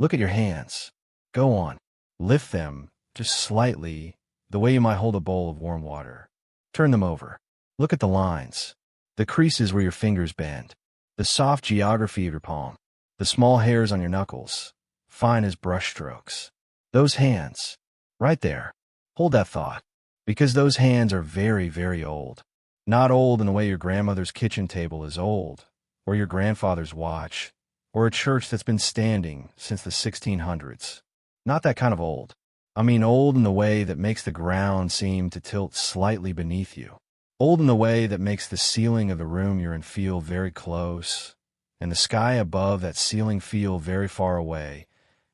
Look at your hands. Go on. Lift them, just slightly, the way you might hold a bowl of warm water. Turn them over. Look at the lines. The creases where your fingers bend. The soft geography of your palm. The small hairs on your knuckles. Fine as brushstrokes. Those hands. Right there. Hold that thought. Because those hands are very, very old. Not old in the way your grandmother's kitchen table is old, or your grandfather's watch, or a church that's been standing since the 1600s. Not that kind of old. I mean old in the way that makes the ground seem to tilt slightly beneath you. Old in the way that makes the ceiling of the room you're in feel very close, and the sky above that ceiling feel very far away,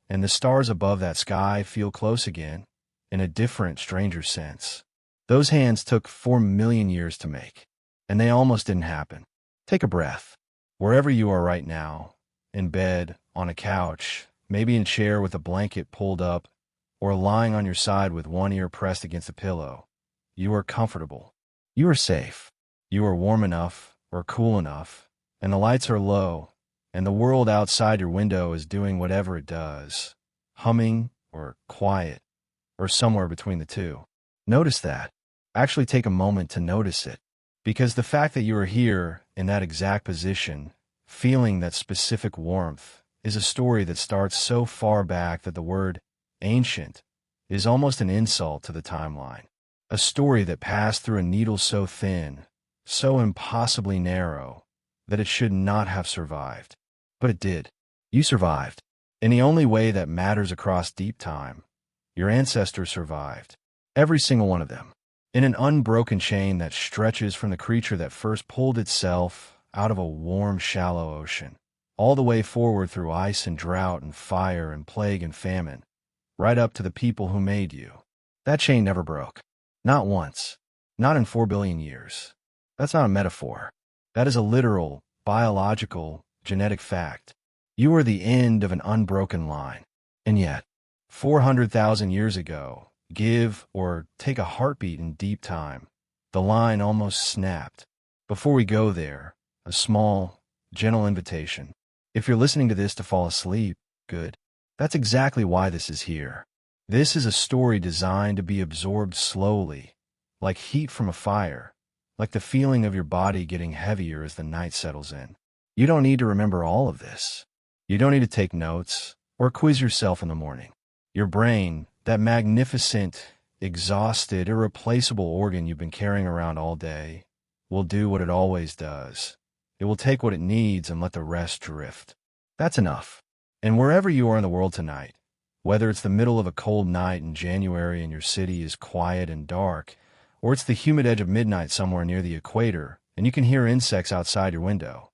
and the stars above that sky feel close again, in a different, stranger sense. Those hands took 4 million years to make, and they almost didn't happen. Take a breath. Wherever you are right now, in bed, on a couch, maybe in a chair with a blanket pulled up, or lying on your side with one ear pressed against a pillow, you are comfortable. You are safe. You are warm enough, or cool enough, and the lights are low, and the world outside your window is doing whatever it does, humming, or quiet, or somewhere between the two. Notice that. Actually take a moment to notice it, because the fact that you are here in that exact position, feeling that specific warmth, is a story that starts so far back that the word ancient is almost an insult to the timeline. A story that passed through a needle so thin, so impossibly narrow, that it should not have survived. But it did. You survived. In the only way that matters across deep time, your ancestors survived. Every single one of them. In an unbroken chain that stretches from the creature that first pulled itself out of a warm, shallow ocean, all the way forward through ice and drought and fire and plague and famine, right up to the people who made you. That chain never broke. Not once. Not in 4 billion years. That's not a metaphor. That is a literal, biological, genetic fact. You are the end of an unbroken line. And yet, 400,000 years ago, give or take a heartbeat in deep time, the line almost snapped. Before we go there, a small, gentle invitation. If you're listening to this to fall asleep, good. That's exactly why this is here. This is a story designed to be absorbed slowly, like heat from a fire, like the feeling of your body getting heavier as the night settles in. You don't need to remember all of this. You don't need to take notes or quiz yourself in the morning. Your brain, that magnificent, exhausted, irreplaceable organ you've been carrying around all day, will do what it always does. It will take what it needs and let the rest drift. That's enough. And wherever you are in the world tonight, whether it's the middle of a cold night in January and your city is quiet and dark, or it's the humid edge of midnight somewhere near the equator and you can hear insects outside your window,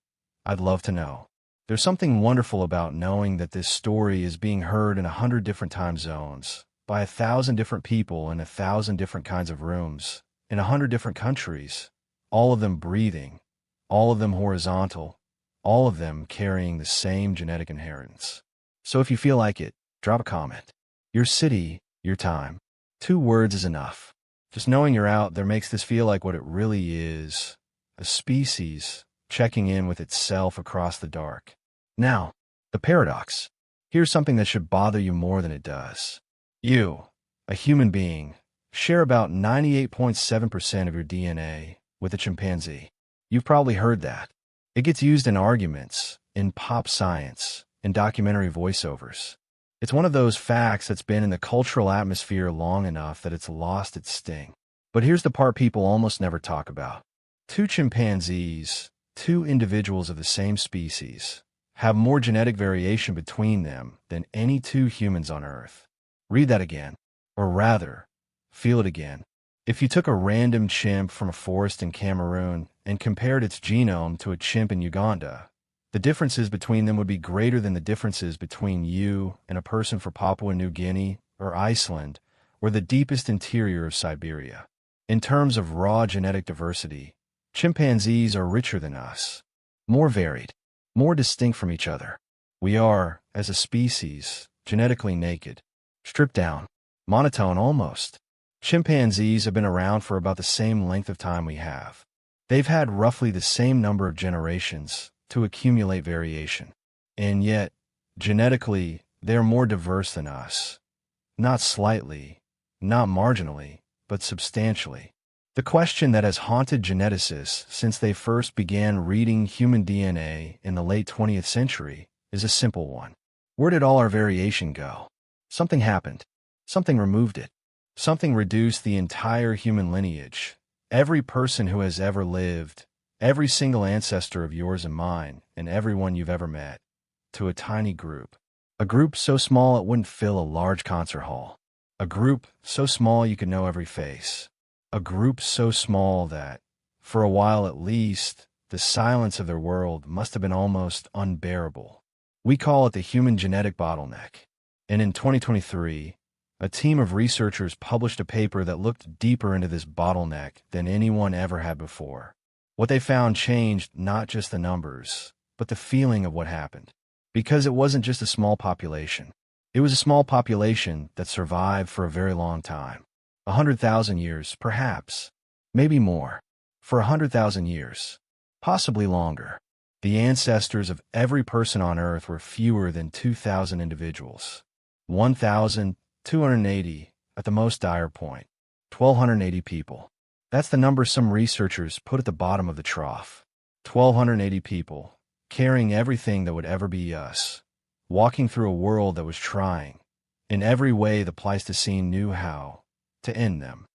I'd love to know. There's something wonderful about knowing that this story is being heard in 100 different time zones, by 1,000 different people in 1,000 different kinds of rooms, in 100 different countries, all of them breathing, all of them horizontal, all of them carrying the same genetic inheritance. So if you feel like it, drop a comment. Your city, your time. 2 words is enough. Just knowing you're out there makes this feel like what it really is, a species checking in with itself across the dark. Now, the paradox. Here's something that should bother you more than it does. You, a human being, share about 98.7% of your DNA with a chimpanzee. You've probably heard that. It gets used in arguments, in pop science, in documentary voiceovers. It's one of those facts that's been in the cultural atmosphere long enough that it's lost its sting. But here's the part people almost never talk about. 2 chimpanzees, 2 individuals of the same species, have more genetic variation between them than any 2 humans on Earth. Read that again. Or rather, feel it again. If you took a random chimp from a forest in Cameroon and compared its genome to a chimp in Uganda, the differences between them would be greater than the differences between you and a person from Papua New Guinea or Iceland or the deepest interior of Siberia. In terms of raw genetic diversity, chimpanzees are richer than us, more varied, more distinct from each other. We are, as a species, genetically naked, stripped down, monotone almost. Chimpanzees have been around for about the same length of time we have. They've had roughly the same number of generations to accumulate variation. And yet, genetically, They are more diverse than us. Not slightly, not marginally, but substantially. The question that has haunted geneticists since they first began reading human DNA in the late 20th century is a simple one. Where did all our variation go? Something happened. Something removed it. Something reduced the entire human lineage. Every person who has ever lived, every single ancestor of yours and mine, and everyone you've ever met, to a tiny group. A group so small it wouldn't fill a large concert hall. A group so small you could know every face. A group so small that, for a while at least, the silence of their world must have been almost unbearable. We call it the human genetic bottleneck. And in 2023, a team of researchers published a paper that looked deeper into this bottleneck than anyone ever had before. What they found changed not just the numbers, but the feeling of what happened. Because it wasn't just a small population. It was a small population that survived for a very long time. 100,000 years, perhaps. Maybe more. For 100,000 years. Possibly longer. The ancestors of every person on Earth were fewer than 2,000 individuals. 1,280 at the most dire point. 1,280 people. That's the number some researchers put at the bottom of the trough. 1,280 people, carrying everything that would ever be us. Walking through a world that was trying, in every way the Pleistocene knew how, to end them.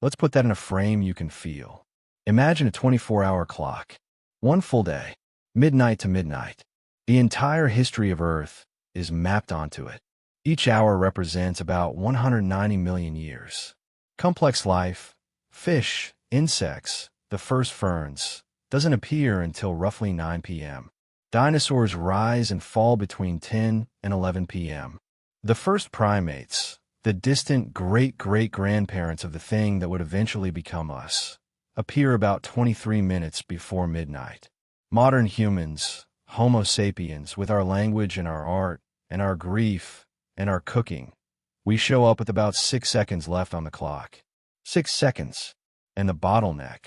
Let's put that in a frame you can feel. Imagine a 24-hour clock. One full day. Midnight to midnight. The entire history of Earth is mapped onto it. Each hour represents about 190 million years. Complex life, fish, insects, the first ferns, doesn't appear until roughly 9 p.m. Dinosaurs rise and fall between 10 and 11 p.m. The first primates, the distant great-great-grandparents of the thing that would eventually become us, appear about 23 minutes before midnight. Modern humans, Homo sapiens, with our language and our art and our grief and our cooking, we show up with about 6 seconds left on the clock. 6 seconds. And the bottleneck,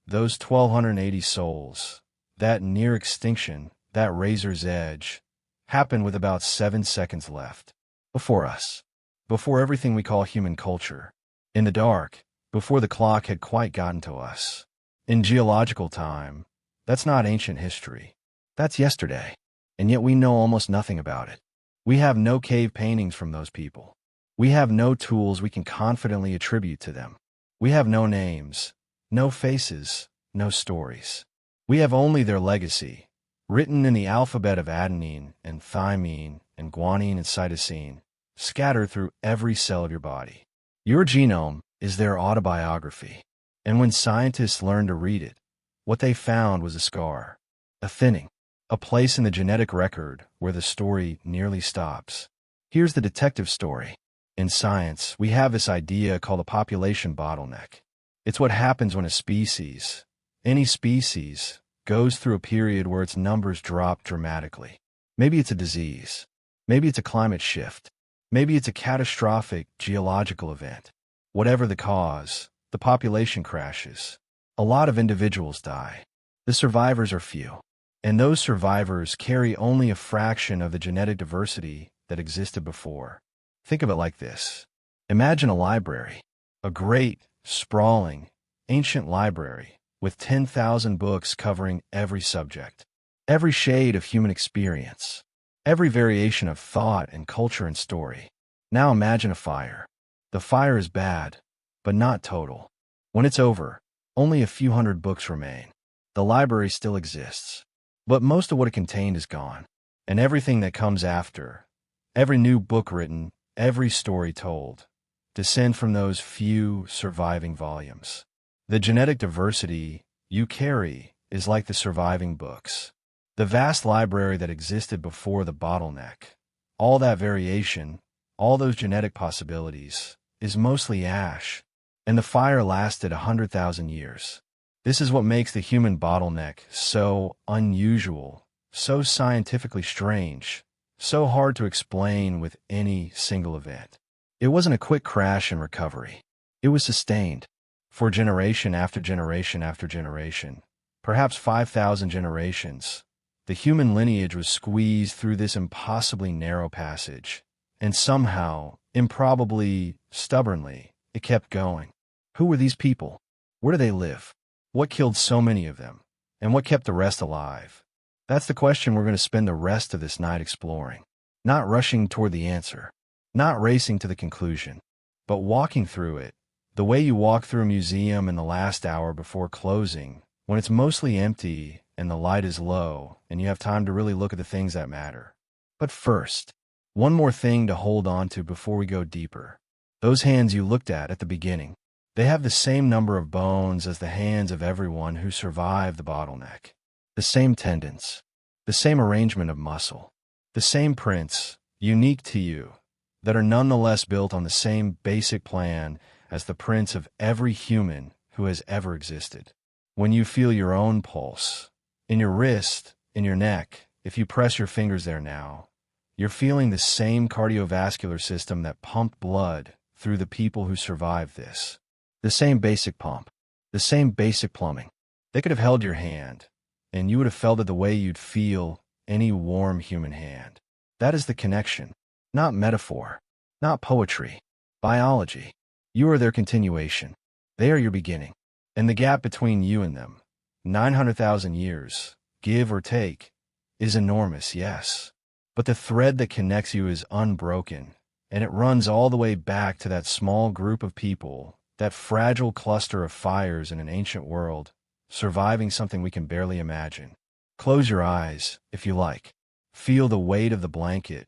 those 1,280 souls, that near extinction, that razor's edge, happened with about 7 seconds left. Before us. Before everything we call human culture. In the dark. Before the clock had quite gotten to us. In geological time, that's not ancient history. That's yesterday. And yet we know almost nothing about it. We have no cave paintings from those people. We have no tools we can confidently attribute to them. We have no names, no faces, no stories. We have only their legacy, written in the alphabet of adenine and thymine and guanine and cytosine, scattered through every cell of your body. Your genome is their autobiography. And when scientists learned to read it, what they found was a scar, a thinning, a place in the genetic record where the story nearly stops. Here's the detective story. In science, we have this idea called a population bottleneck. It's what happens when a species, any species, goes through a period where its numbers drop dramatically. Maybe it's a disease. Maybe it's a climate shift. Maybe it's a catastrophic geological event. Whatever the cause, the population crashes. A lot of individuals die. The survivors are few. And those survivors carry only a fraction of the genetic diversity that existed before. Think of it like this. Imagine a library. A great, sprawling, ancient library with 10,000 books covering every subject. Every shade of human experience. Every variation of thought and culture and story. Now imagine a fire. The fire is bad, but not total. When it's over, only a few hundred books remain. The library still exists. But most of what it contained is gone. And everything that comes after, every new book written, every story told, descend from those few surviving volumes. The genetic diversity you carry is like the surviving books. The vast library that existed before the bottleneck, all that variation, all those genetic possibilities, is mostly ash, and the fire lasted 100,000 years. This is what makes the human bottleneck so unusual, so scientifically strange, so hard to explain with any single event. It wasn't a quick crash and recovery. It was sustained, for generation after generation after generation, perhaps 5,000 generations, The human lineage was squeezed through this impossibly narrow passage, and somehow, improbably, stubbornly, it kept going. Who were these people? Where do they live? What killed so many of them? And what kept the rest alive? That's the question we're going to spend the rest of this night exploring. Not rushing toward the answer, not racing to the conclusion, but walking through it, the way you walk through a museum in the last hour before closing, when it's mostly empty and the light is low and you have time to really look at the things that matter. But first, one more thing to hold on to before we go deeper. Those hands you looked at the beginning, they have the same number of bones as the hands of everyone who survived the bottleneck. The same tendons, the same arrangement of muscle, the same prints, unique to you, that are nonetheless built on the same basic plan as the prints of every human who has ever existed. When you feel your own pulse, in your wrist, in your neck, if you press your fingers there now, you're feeling the same cardiovascular system that pumped blood through the people who survived this. The same basic pump, the same basic plumbing. They could have held your hand, and you would have felt it the way you'd feel any warm human hand. That is the connection, not metaphor, not poetry, biology. You are their continuation. They are your beginning. And the gap between you and them, 900,000 years, give or take, is enormous, yes. But the thread that connects you is unbroken, and it runs all the way back to that small group of people, that fragile cluster of fires in an ancient world, surviving something we can barely imagine. Close your eyes, if you like. Feel the weight of the blanket,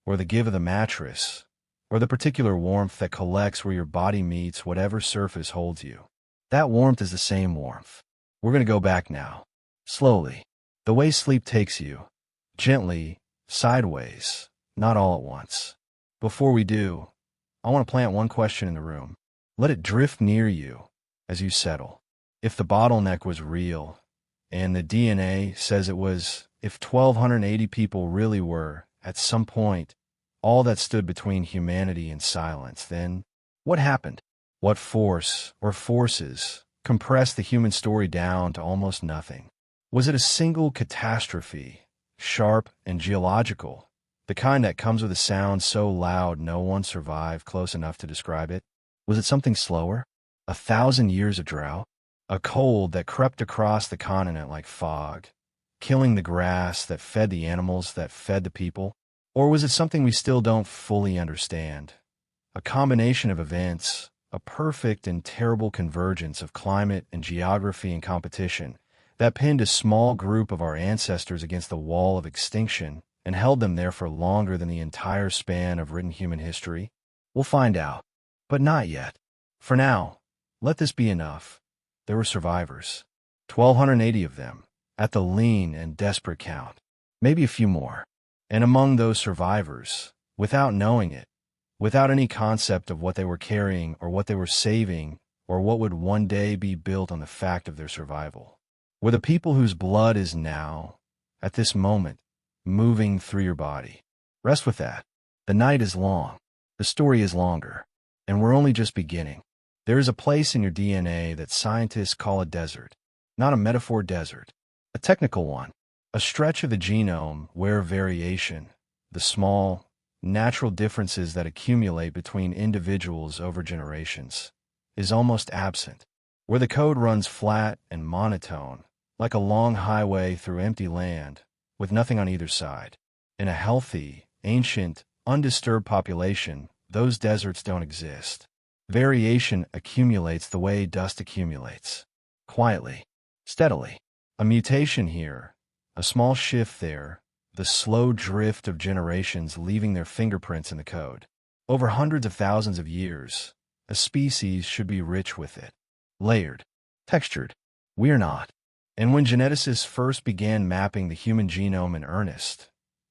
or the give of the mattress, or the particular warmth that collects where your body meets whatever surface holds you. That warmth is the same warmth. We're going to go back now. Slowly. The way sleep takes you. Gently, sideways, not all at once. Before we do, I want to plant one question in the room. Let it drift near you as you settle. If the bottleneck was real, and the DNA says it was, if 1,280 people really were, at some point, all that stood between humanity and silence, then what happened? What force or forces compressed the human story down to almost nothing? Was it a single catastrophe, sharp and geological, the kind that comes with a sound so loud no one survived close enough to describe it? Was it something slower? 1,000 years of drought? A cold that crept across the continent like fog, killing the grass that fed the animals that fed the people? Or was it something we still don't fully understand? A combination of events, a perfect and terrible convergence of climate and geography and competition that pinned a small group of our ancestors against the wall of extinction and held them there for longer than the entire span of written human history? We'll find out, but not yet. For now, let this be enough. There were survivors, 1,280 of them, at the lean and desperate count, maybe a few more. And among those survivors, without knowing it, without any concept of what they were carrying or what they were saving or what would one day be built on the fact of their survival, were the people whose blood is now, at this moment, moving through your body. Rest with that. The night is long. The story is longer. And we're only just beginning. There is a place in your DNA that scientists call a desert. Not a metaphor desert. A technical one. A stretch of the genome where variation, the small, natural differences that accumulate between individuals over generations, is almost absent. Where the code runs flat and monotone, like a long highway through empty land, with nothing on either side. In a healthy, ancient, undisturbed population, those deserts don't exist. Variation accumulates the way dust accumulates. Quietly, steadily. A mutation here, a small shift there, the slow drift of generations leaving their fingerprints in the code. Over hundreds of thousands of years, a species should be rich with it. Layered, textured. We're not. And when geneticists first began mapping the human genome in earnest,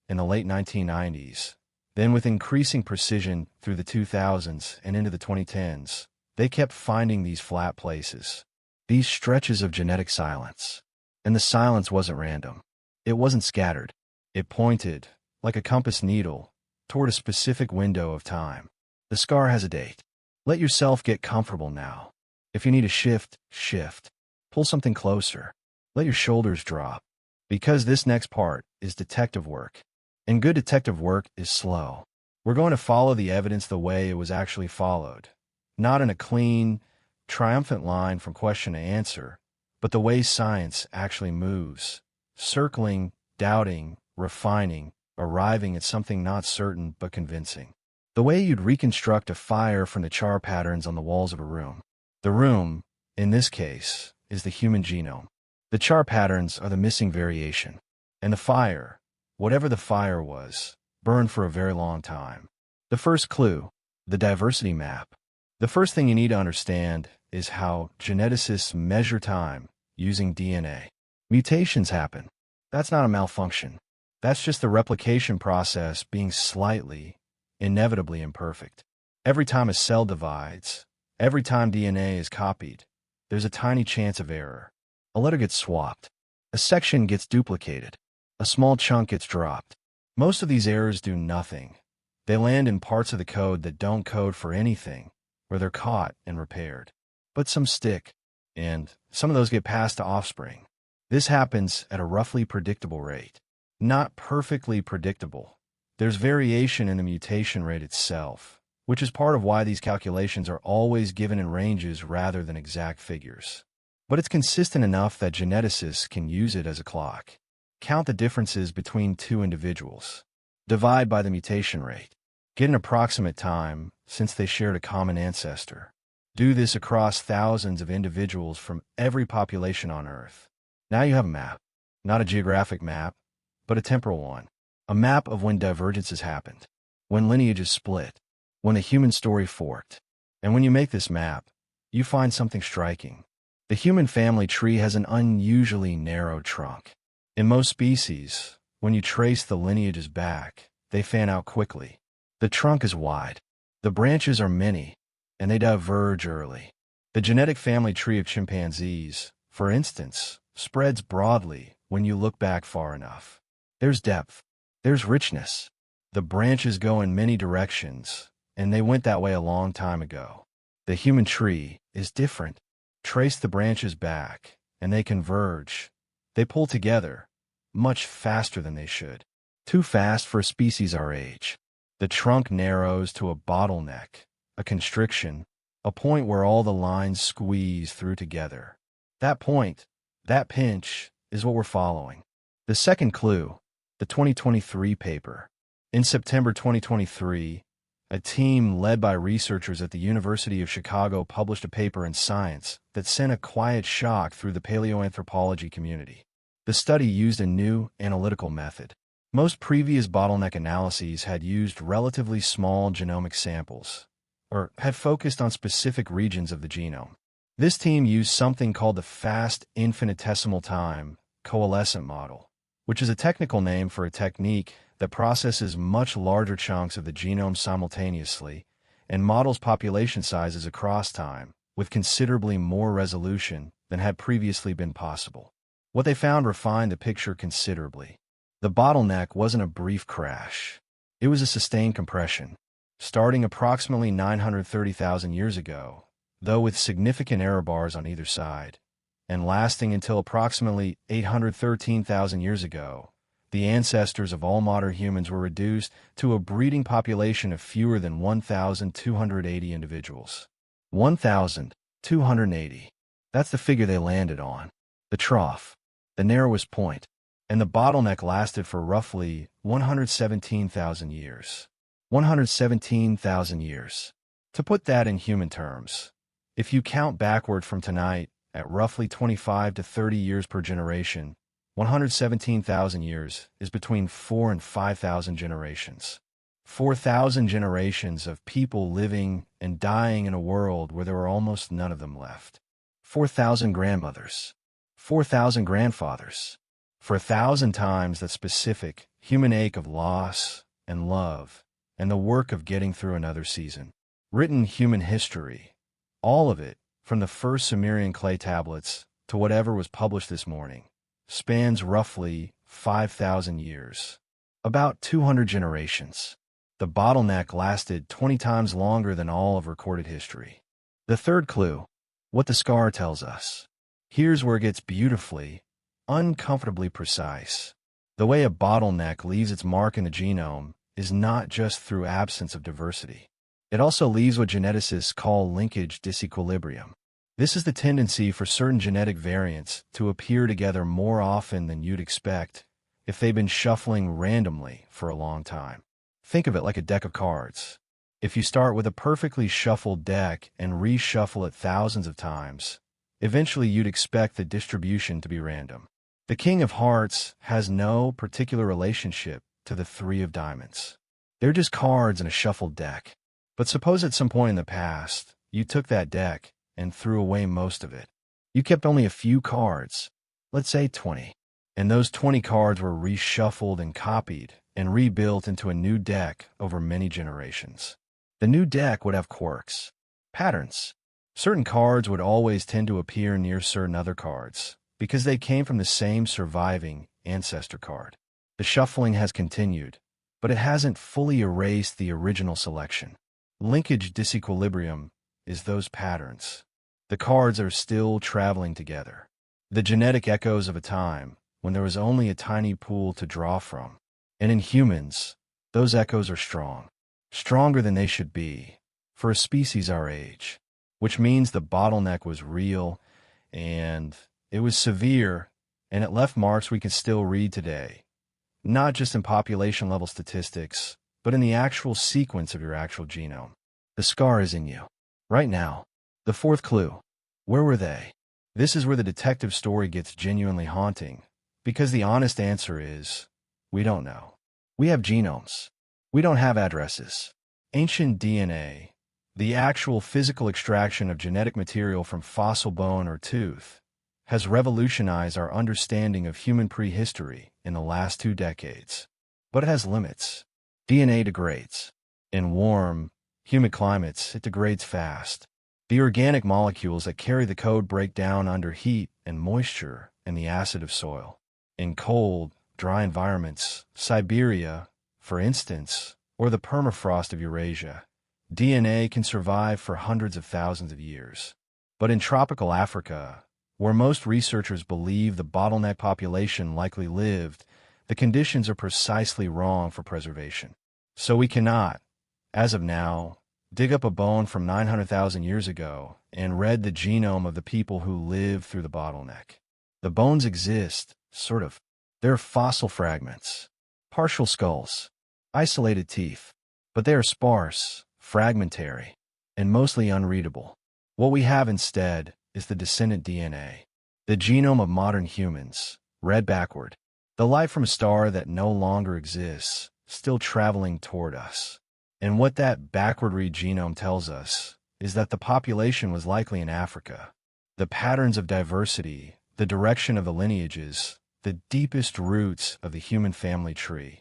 in the late 1990s, then with increasing precision through the 2000s and into the 2010s, they kept finding these flat places, these stretches of genetic silence. And the silence wasn't random. It wasn't scattered. It pointed, like a compass needle, toward a specific window of time. The scar has a date. Let yourself get comfortable now. If you need a shift, shift. Pull something closer. Let your shoulders drop. Because this next part is detective work. And good detective work is slow. We're going to follow the evidence the way it was actually followed. Not in a clean, triumphant line from question to answer, but the way science actually moves. Circling, doubting, refining, arriving at something not certain but convincing. The way you'd reconstruct a fire from the char patterns on the walls of a room. The room, in this case, is the human genome. The char patterns are the missing variation. And the fire, whatever the fire was, burned for a very long time. The first clue, the diversity map. The first thing you need to understand is how geneticists measure time using DNA. Mutations happen. That's not a malfunction. That's just the replication process being slightly, inevitably imperfect. Every time a cell divides, every time DNA is copied, there's a tiny chance of error. A letter gets swapped. A section gets duplicated. A small chunk gets dropped. Most of these errors do nothing. They land in parts of the code that don't code for anything, where they're caught and repaired. But some stick, and some of those get passed to offspring. This happens at a roughly predictable rate. Not perfectly predictable. There's variation in the mutation rate itself, which is part of why these calculations are always given in ranges rather than exact figures. But it's consistent enough that geneticists can use it as a clock. Count the differences between two individuals. Divide by the mutation rate. Get an approximate time since they shared a common ancestor. Do this across thousands of individuals from every population on Earth. Now you have a map. Not a geographic map, but a temporal one. A map of when divergences happened, when lineages split, when the human story forked. And when you make this map, you find something striking. The human family tree has an unusually narrow trunk. In most species, when you trace the lineages back, they fan out quickly. The trunk is wide. The branches are many, and they diverge early. The genetic family tree of chimpanzees, for instance, spreads broadly when you look back far enough. There's depth. There's richness. The branches go in many directions, and they went that way a long time ago. The human tree is different. Trace the branches back, and they converge. They pull together, much faster than they should. Too fast for a species our age. The trunk narrows to a bottleneck, a constriction, a point where all the lines squeeze through together. That point, that pinch, is what we're following. The second clue, the 2023 paper. In September 2023, a team led by researchers at the University of Chicago published a paper in Science that sent a quiet shock through the paleoanthropology community. The study used a new analytical method. Most previous bottleneck analyses had used relatively small genomic samples, or had focused on specific regions of the genome. This team used something called the fast infinitesimal time coalescent model, which is a technical name for a technique that processes much larger chunks of the genome simultaneously and models population sizes across time with considerably more resolution than had previously been possible. What they found refined the picture considerably. The bottleneck wasn't a brief crash. It was a sustained compression, starting approximately 930,000 years ago, though with significant error bars on either side, and lasting until approximately 813,000 years ago. The ancestors of all modern humans were reduced to a breeding population of fewer than 1,280 individuals. 1,280. That's the figure they landed on. The trough, the narrowest point, and the bottleneck lasted for roughly 117,000 years. 117,000 years. To put that in human terms, if you count backward from tonight at roughly 25 to 30 years per generation, 117,000 years is between 4 and 5,000 generations. 4,000 generations of people living and dying in a world where there were almost none of them left. 4,000 grandmothers. 4,000 grandfathers. For 1,000 times that specific human ache of loss and love and the work of getting through another season. Written human history, all of it, from the first Sumerian clay tablets to whatever was published this morning, spans roughly 5,000 years. About 200 generations. The bottleneck lasted 20 times longer than all of recorded history. The third clue, what the scar tells us. Here's where it gets beautifully, uncomfortably precise. The way a bottleneck leaves its mark in the genome is not just through absence of diversity. It also leaves what geneticists call linkage disequilibrium. This is the tendency for certain genetic variants to appear together more often than you'd expect if they've been shuffling randomly for a long time. Think of it like a deck of cards. If you start with a perfectly shuffled deck and reshuffle it thousands of times, eventually you'd expect the distribution to be random. The King of Hearts has no particular relationship to the Three of Diamonds. They're just cards in a shuffled deck. But suppose at some point in the past, you took that deck and threw away most of it. You kept only a few cards, let's say 20, and those 20 cards were reshuffled and copied and rebuilt into a new deck over many generations. The new deck would have quirks, patterns. Certain cards would always tend to appear near certain other cards because they came from the same surviving ancestor card. The shuffling has continued, but it hasn't fully erased the original selection. Linkage disequilibrium is those patterns. The cards are still traveling together. The genetic echoes of a time when there was only a tiny pool to draw from. And in humans, those echoes are strong. Stronger than they should be for a species our age, which means the bottleneck was real and it was severe and it left marks we can still read today, not just in population level statistics, but in the actual sequence of your actual genome. The scar is in you. Right now. The fourth clue. Where were they? This is where the detective story gets genuinely haunting, because the honest answer is, we don't know. We have genomes. We don't have addresses. Ancient DNA, the actual physical extraction of genetic material from fossil bone or tooth, has revolutionized our understanding of human prehistory in the last 2 decades. But it has limits. DNA degrades. In warm, humid climates, it degrades fast. The organic molecules that carry the code break down under heat and moisture and the acid of soil. In cold, dry environments, Siberia, for instance, or the permafrost of Eurasia, DNA can survive for hundreds of thousands of years. But in tropical Africa, where most researchers believe the bottleneck population likely lived, the conditions are precisely wrong for preservation. So we cannot, as of now, dig up a bone from 900,000 years ago and read the genome of the people who lived through the bottleneck. The bones exist, sort of. They're fossil fragments, partial skulls, isolated teeth, but they are sparse, fragmentary, and mostly unreadable. What we have instead is the descendant DNA, the genome of modern humans, read backward, the light from a star that no longer exists, still traveling toward us. And what that backward-read genome tells us is that the population was likely in Africa. The patterns of diversity, the direction of the lineages, the deepest roots of the human family tree,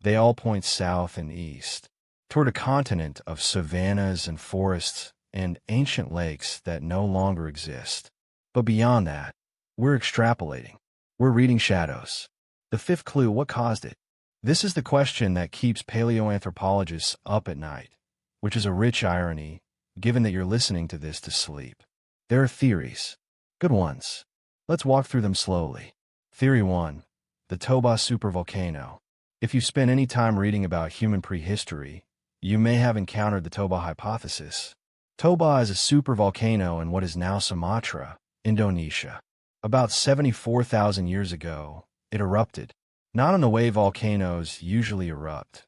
they all point south and east, toward a continent of savannas and forests and ancient lakes that no longer exist. But beyond that, we're extrapolating. We're reading shadows. The fifth clue, what caused it? This is the question that keeps paleoanthropologists up at night, which is a rich irony, given that you're listening to this to sleep. There are theories. Good ones. Let's walk through them slowly. Theory 1. The Toba supervolcano. If you spent any time reading about human prehistory, you may have encountered the Toba hypothesis. Toba is a supervolcano in what is now Sumatra, Indonesia. About 74,000 years ago, it erupted. Not in the way volcanoes usually erupt.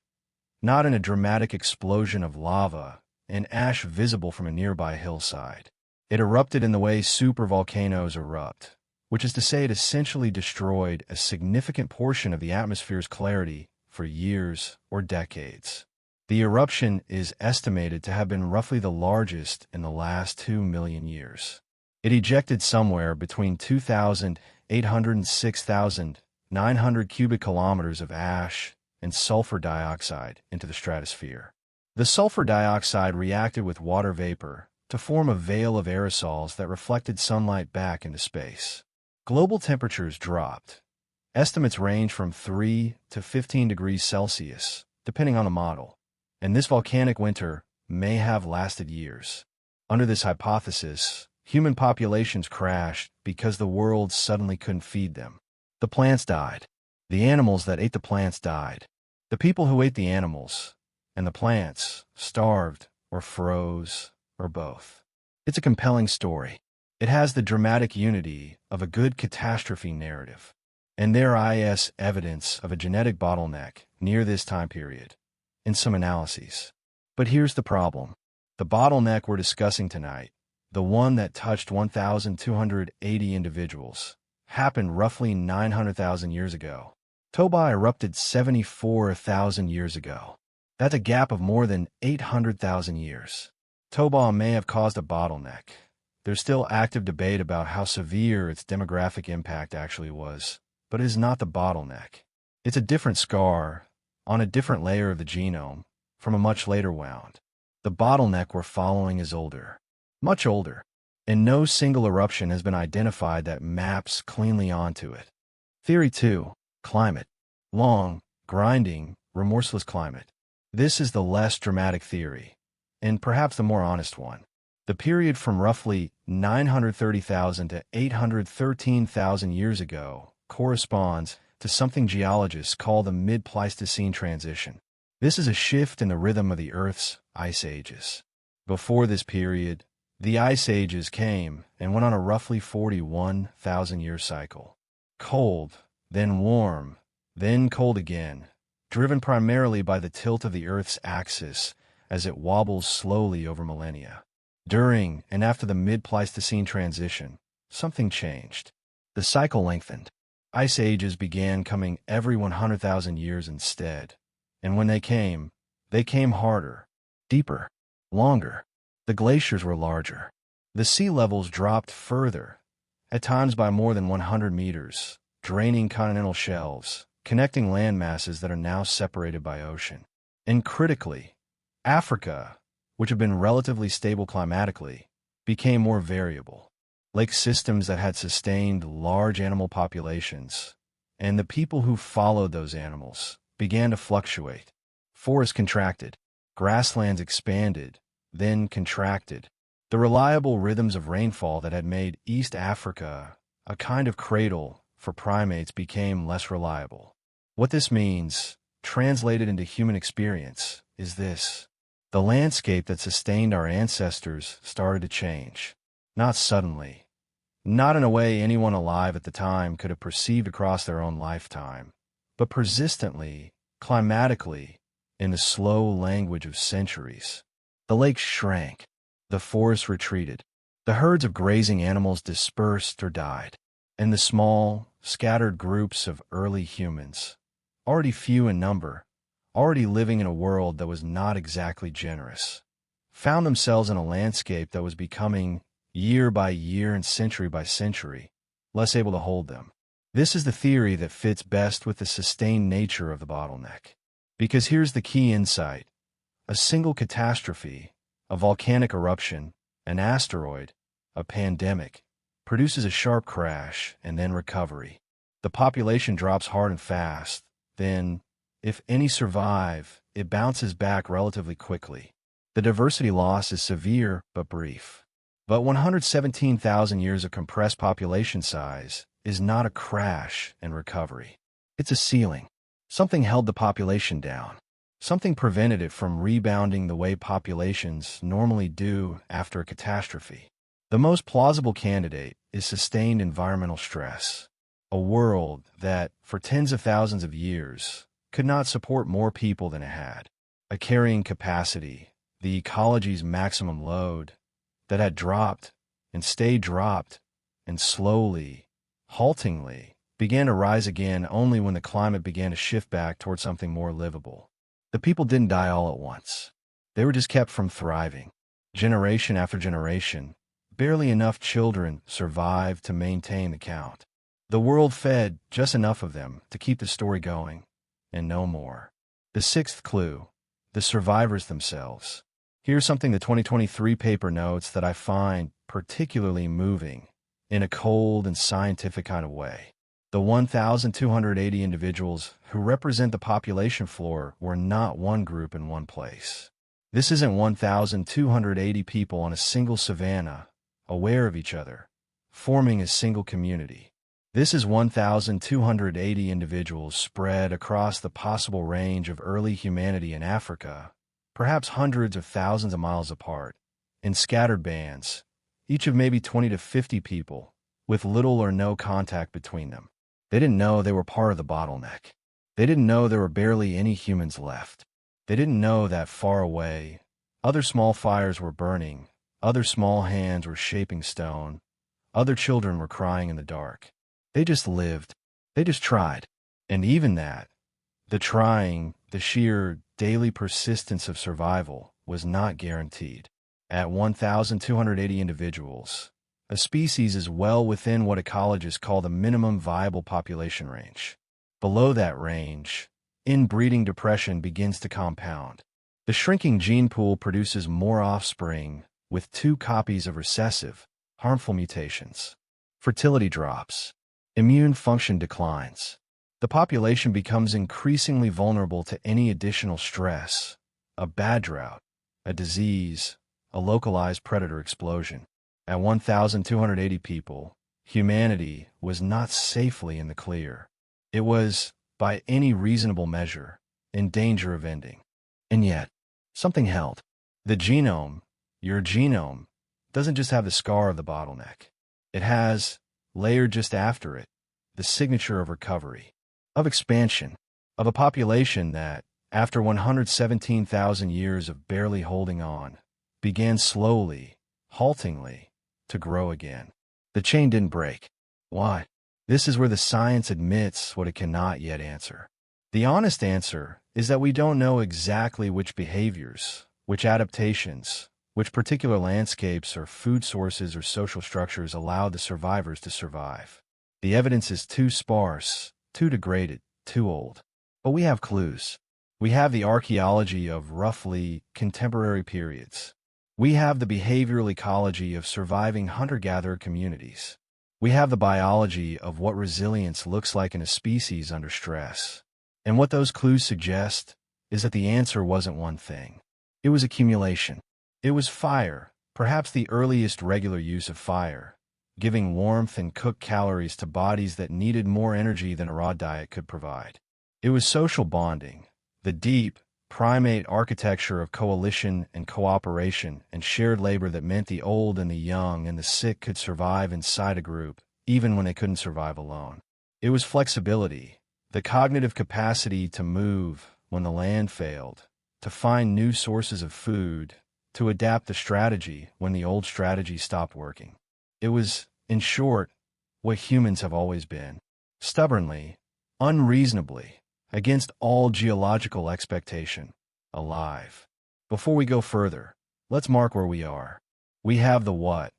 Not in a dramatic explosion of lava and ash visible from a nearby hillside. It erupted in the way supervolcanoes erupt, which is to say it essentially destroyed a significant portion of the atmosphere's clarity for years or decades. The eruption is estimated to have been roughly the largest in the last 2 million years. It ejected somewhere between 2,800 and 6,900 cubic kilometers of ash and sulfur dioxide into the stratosphere. The sulfur dioxide reacted with water vapor to form a veil of aerosols that reflected sunlight back into space. Global temperatures dropped. Estimates range from 3 to 15 degrees Celsius, depending on the model, and this volcanic winter may have lasted years. Under this hypothesis, human populations crashed because the world suddenly couldn't feed them. The plants died. The animals that ate the plants died. The people who ate the animals and the plants starved or froze or both. It's a compelling story. It has the dramatic unity of a good catastrophe narrative. And there is evidence of a genetic bottleneck near this time period in some analyses. But here's the problem. The bottleneck we're discussing tonight, the one that touched 1,280 individuals, happened roughly 900,000 years ago. Toba erupted 74,000 years ago. That's a gap of more than 800,000 years. Toba may have caused a bottleneck. There's still active debate about how severe its demographic impact actually was, but it is not the bottleneck. It's a different scar on a different layer of the genome from a much later wound. The bottleneck we're following is older, much older, and no single eruption has been identified that maps cleanly onto it. Theory 2. Climate. Long, grinding, remorseless climate. This is the less dramatic theory, and perhaps the more honest one. The period from roughly 930,000 to 813,000 years ago corresponds to something geologists call the mid-Pleistocene transition. This is a shift in the rhythm of the Earth's ice ages. Before this period, the ice ages came and went on a roughly 41,000-year cycle. Cold, then warm, then cold again, driven primarily by the tilt of the Earth's axis as it wobbles slowly over millennia. During and after the mid-Pleistocene transition, something changed. The cycle lengthened. Ice ages began coming every 100,000 years instead. And when they came harder, deeper, longer. The glaciers were larger. The sea levels dropped further, at times by more than 100 meters, draining continental shelves, connecting land masses that are now separated by ocean. And critically, Africa, which had been relatively stable climatically, became more variable. Lake systems that had sustained large animal populations, and the people who followed those animals, began to fluctuate. Forests contracted, grasslands expanded, then contracted. The reliable rhythms of rainfall that had made East Africa a kind of cradle for primates became less reliable. What this means, translated into human experience, is this. The landscape that sustained our ancestors started to change. Not suddenly, not in a way anyone alive at the time could have perceived across their own lifetime, but persistently, climatically, in the slow language of centuries. The lakes shrank. The forests retreated. The herds of grazing animals dispersed or died. And the small, scattered groups of early humans, already few in number, already living in a world that was not exactly generous, found themselves in a landscape that was becoming, year by year and century by century, less able to hold them. This is the theory that fits best with the sustained nature of the bottleneck. Because here's the key insight. A single catastrophe, a volcanic eruption, an asteroid, a pandemic, produces a sharp crash and then recovery. The population drops hard and fast. Then, if any survive, it bounces back relatively quickly. The diversity loss is severe but brief. But 117,000 years of compressed population size is not a crash and recovery. It's a ceiling. Something held the population down. Something prevented it from rebounding the way populations normally do after a catastrophe. The most plausible candidate is sustained environmental stress. A world that, for tens of thousands of years, could not support more people than it had. A carrying capacity, the ecology's maximum load, that had dropped and stayed dropped and slowly, haltingly, began to rise again only when the climate began to shift back toward something more livable. The people didn't die all at once. They were just kept from thriving. Generation after generation, barely enough children survived to maintain the count. The world fed just enough of them to keep the story going, and no more. The sixth clue, the survivors themselves. Here's something the 2023 paper notes that I find particularly moving, in a cold and scientific kind of way. The 1,280 individuals who represent the population floor were not one group in one place. This isn't 1,280 people on a single savanna, aware of each other, forming a single community. This is 1,280 individuals spread across the possible range of early humanity in Africa, perhaps hundreds of thousands of miles apart, in scattered bands, each of maybe 20 to 50 people, with little or no contact between them. They didn't know they were part of the bottleneck. They didn't know there were barely any humans left. They didn't know that far away, other small fires were burning, other small hands were shaping stone, other children were crying in the dark. They just lived. They just tried. And even that, the trying, the sheer daily persistence of survival, was not guaranteed. At 1,280 individuals, a species is well within what ecologists call the minimum viable population range. Below that range, inbreeding depression begins to compound. The shrinking gene pool produces more offspring with 2 copies of recessive, harmful mutations. Fertility drops. Immune function declines. The population becomes increasingly vulnerable to any additional stress, a bad drought, a disease, a localized predator explosion. At 1,280 people, humanity was not safely in the clear. It was, by any reasonable measure, in danger of ending. And yet, something held. The genome, your genome, doesn't just have the scar of the bottleneck. It has, layered just after it, the signature of recovery, of expansion, of a population that, after 117,000 years of barely holding on, began slowly, haltingly, to grow again. The chain didn't break. Why? This is where the science admits what it cannot yet answer. The honest answer is that we don't know exactly which behaviors, which adaptations, which particular landscapes or food sources or social structures allowed the survivors to survive. The evidence is too sparse, too degraded, too old. But we have clues. We have the archaeology of roughly contemporary periods. We have the behavioral ecology of surviving hunter-gatherer communities. We have the biology of what resilience looks like in a species under stress. And what those clues suggest is that the answer wasn't one thing. It was accumulation. It was fire, perhaps the earliest regular use of fire, giving warmth and cooked calories to bodies that needed more energy than a raw diet could provide. It was social bonding, the deep, primate architecture of coalition and cooperation and shared labor that meant the old and the young and the sick could survive inside a group, even when they couldn't survive alone. It was flexibility, the cognitive capacity to move when the land failed, to find new sources of food, to adapt the strategy when the old strategy stopped working. It was, in short, what humans have always been. Stubbornly, unreasonably, against all geological expectation, alive. Before we go further, let's mark where we are. We have the what?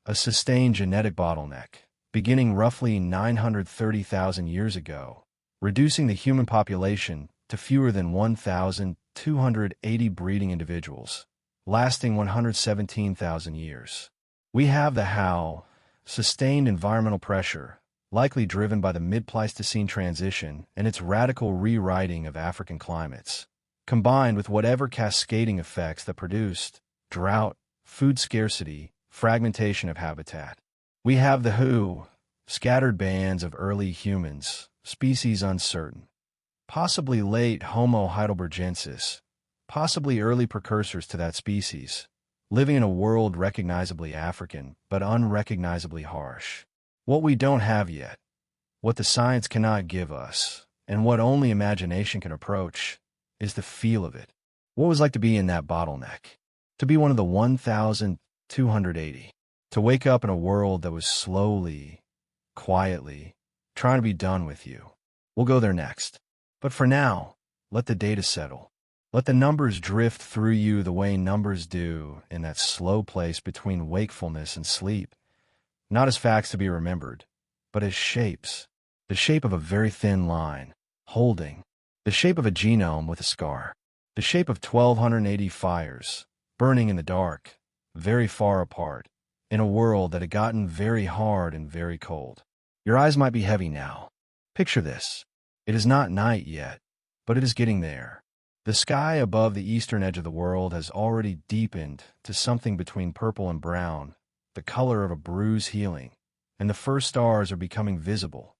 A sustained genetic bottleneck, beginning roughly 930,000 years ago, reducing the human population to fewer than 1,280 breeding individuals, lasting 117,000 years. We have the how, sustained environmental pressure, likely driven by the mid-Pleistocene transition and its radical rewriting of African climates, combined with whatever cascading effects that produced drought, food scarcity, fragmentation of habitat. We have the who, scattered bands of early humans, species uncertain, possibly late Homo heidelbergensis, possibly early precursors to that species, living in a world recognizably African but unrecognizably harsh. What we don't have yet, what the science cannot give us, and what only imagination can approach, is the feel of it. What it was like to be in that bottleneck, to be one of the 1,280, to wake up in a world that was slowly, quietly, trying to be done with you. We'll go there next. But for now, let the data settle. Let the numbers drift through you the way numbers do in that slow place between wakefulness and sleep, not as facts to be remembered, but as shapes, the shape of a very thin line, holding, the shape of a genome with a scar, the shape of 1,280 fires, burning in the dark, very far apart, in a world that had gotten very hard and very cold. Your eyes might be heavy now. Picture this. It is not night yet, but it is getting there. The sky above the eastern edge of the world has already deepened to something between purple and brown, the color of a bruise healing, and the first stars are becoming visible,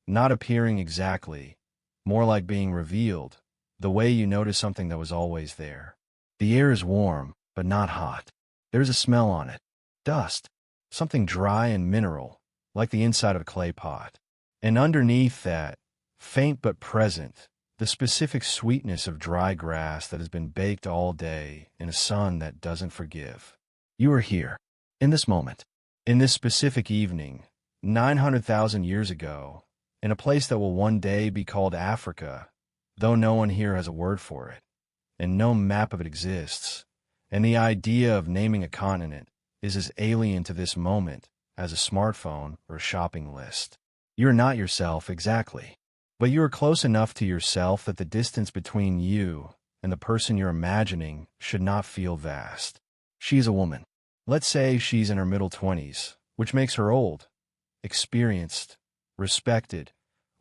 not appearing exactly, more like being revealed, the way you notice something that was always there. The air is warm, but not hot. There's a smell on it. Dust. Something dry and mineral, like the inside of a clay pot. And underneath that, faint but present, the specific sweetness of dry grass that has been baked all day in a sun that doesn't forgive. You are here, in this moment, in this specific evening, 900,000 years ago, in a place that will one day be called Africa, though no one here has a word for it, and no map of it exists, and the idea of naming a continent is as alien to this moment as a smartphone or a shopping list. You're not yourself exactly, but you are close enough to yourself that the distance between you and the person you're imagining should not feel vast. She's a woman. Let's say she's in her middle 20s, which makes her old, experienced, respected,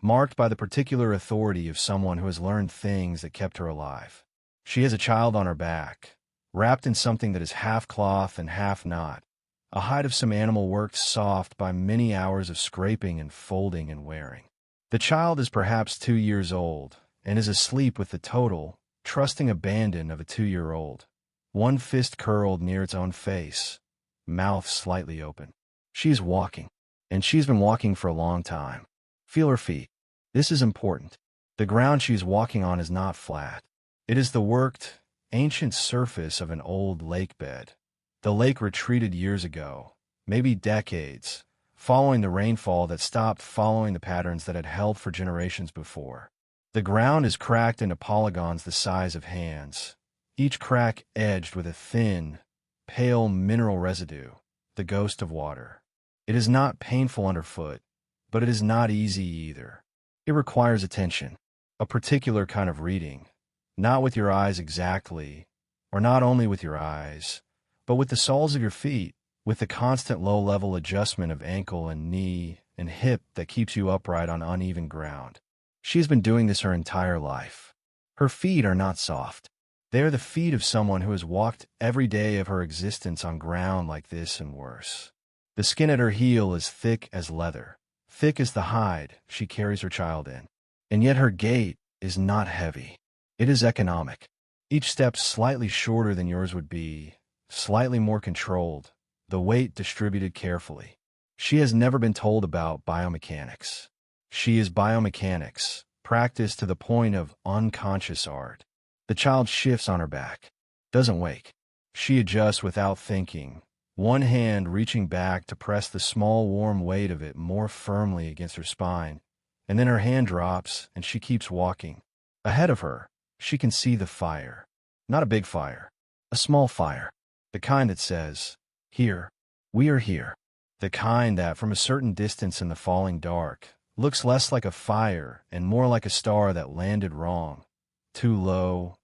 marked by the particular authority of someone who has learned things that kept her alive. She has a child on her back, wrapped in something that is half cloth and half not, a hide of some animal worked soft by many hours of scraping and folding and wearing. The child is perhaps 2 years old and is asleep with the total, trusting abandon of a 2-year-old, one fist curled near its own face, mouth slightly open. She's walking, and she's been walking for a long time. Feel her feet. This is important. The ground she's walking on is not flat. It is the worked, ancient surface of an old lake bed. The lake retreated years ago, maybe decades, following the rainfall that stopped following the patterns that had held for generations before. The ground is cracked into polygons the size of hands, each crack edged with a thin, pale mineral residue, the ghost of water. It is not painful underfoot, but it is not easy either. It requires attention, a particular kind of reading, not with your eyes exactly, or not only with your eyes, but with the soles of your feet, with the constant low-level adjustment of ankle and knee and hip that keeps you upright on uneven ground. She has been doing this her entire life. Her feet are not soft. They are the feet of someone who has walked every day of her existence on ground like this and worse. The skin at her heel is thick as leather, thick as the hide she carries her child in. And yet her gait is not heavy. It is economic. Each step slightly shorter than yours would be, slightly more controlled, the weight distributed carefully. She has never been told about biomechanics. She is biomechanics, practiced to the point of unconscious art. The child shifts on her back, doesn't wake. She adjusts without thinking, one hand reaching back to press the small warm weight of it more firmly against her spine, and then her hand drops and she keeps walking. Ahead of her, she can see the fire. Not a big fire, a small fire. The kind that says, "Here, we are here." The kind that, from a certain distance in the falling dark, looks less like a fire and more like a star that landed wrong, too low,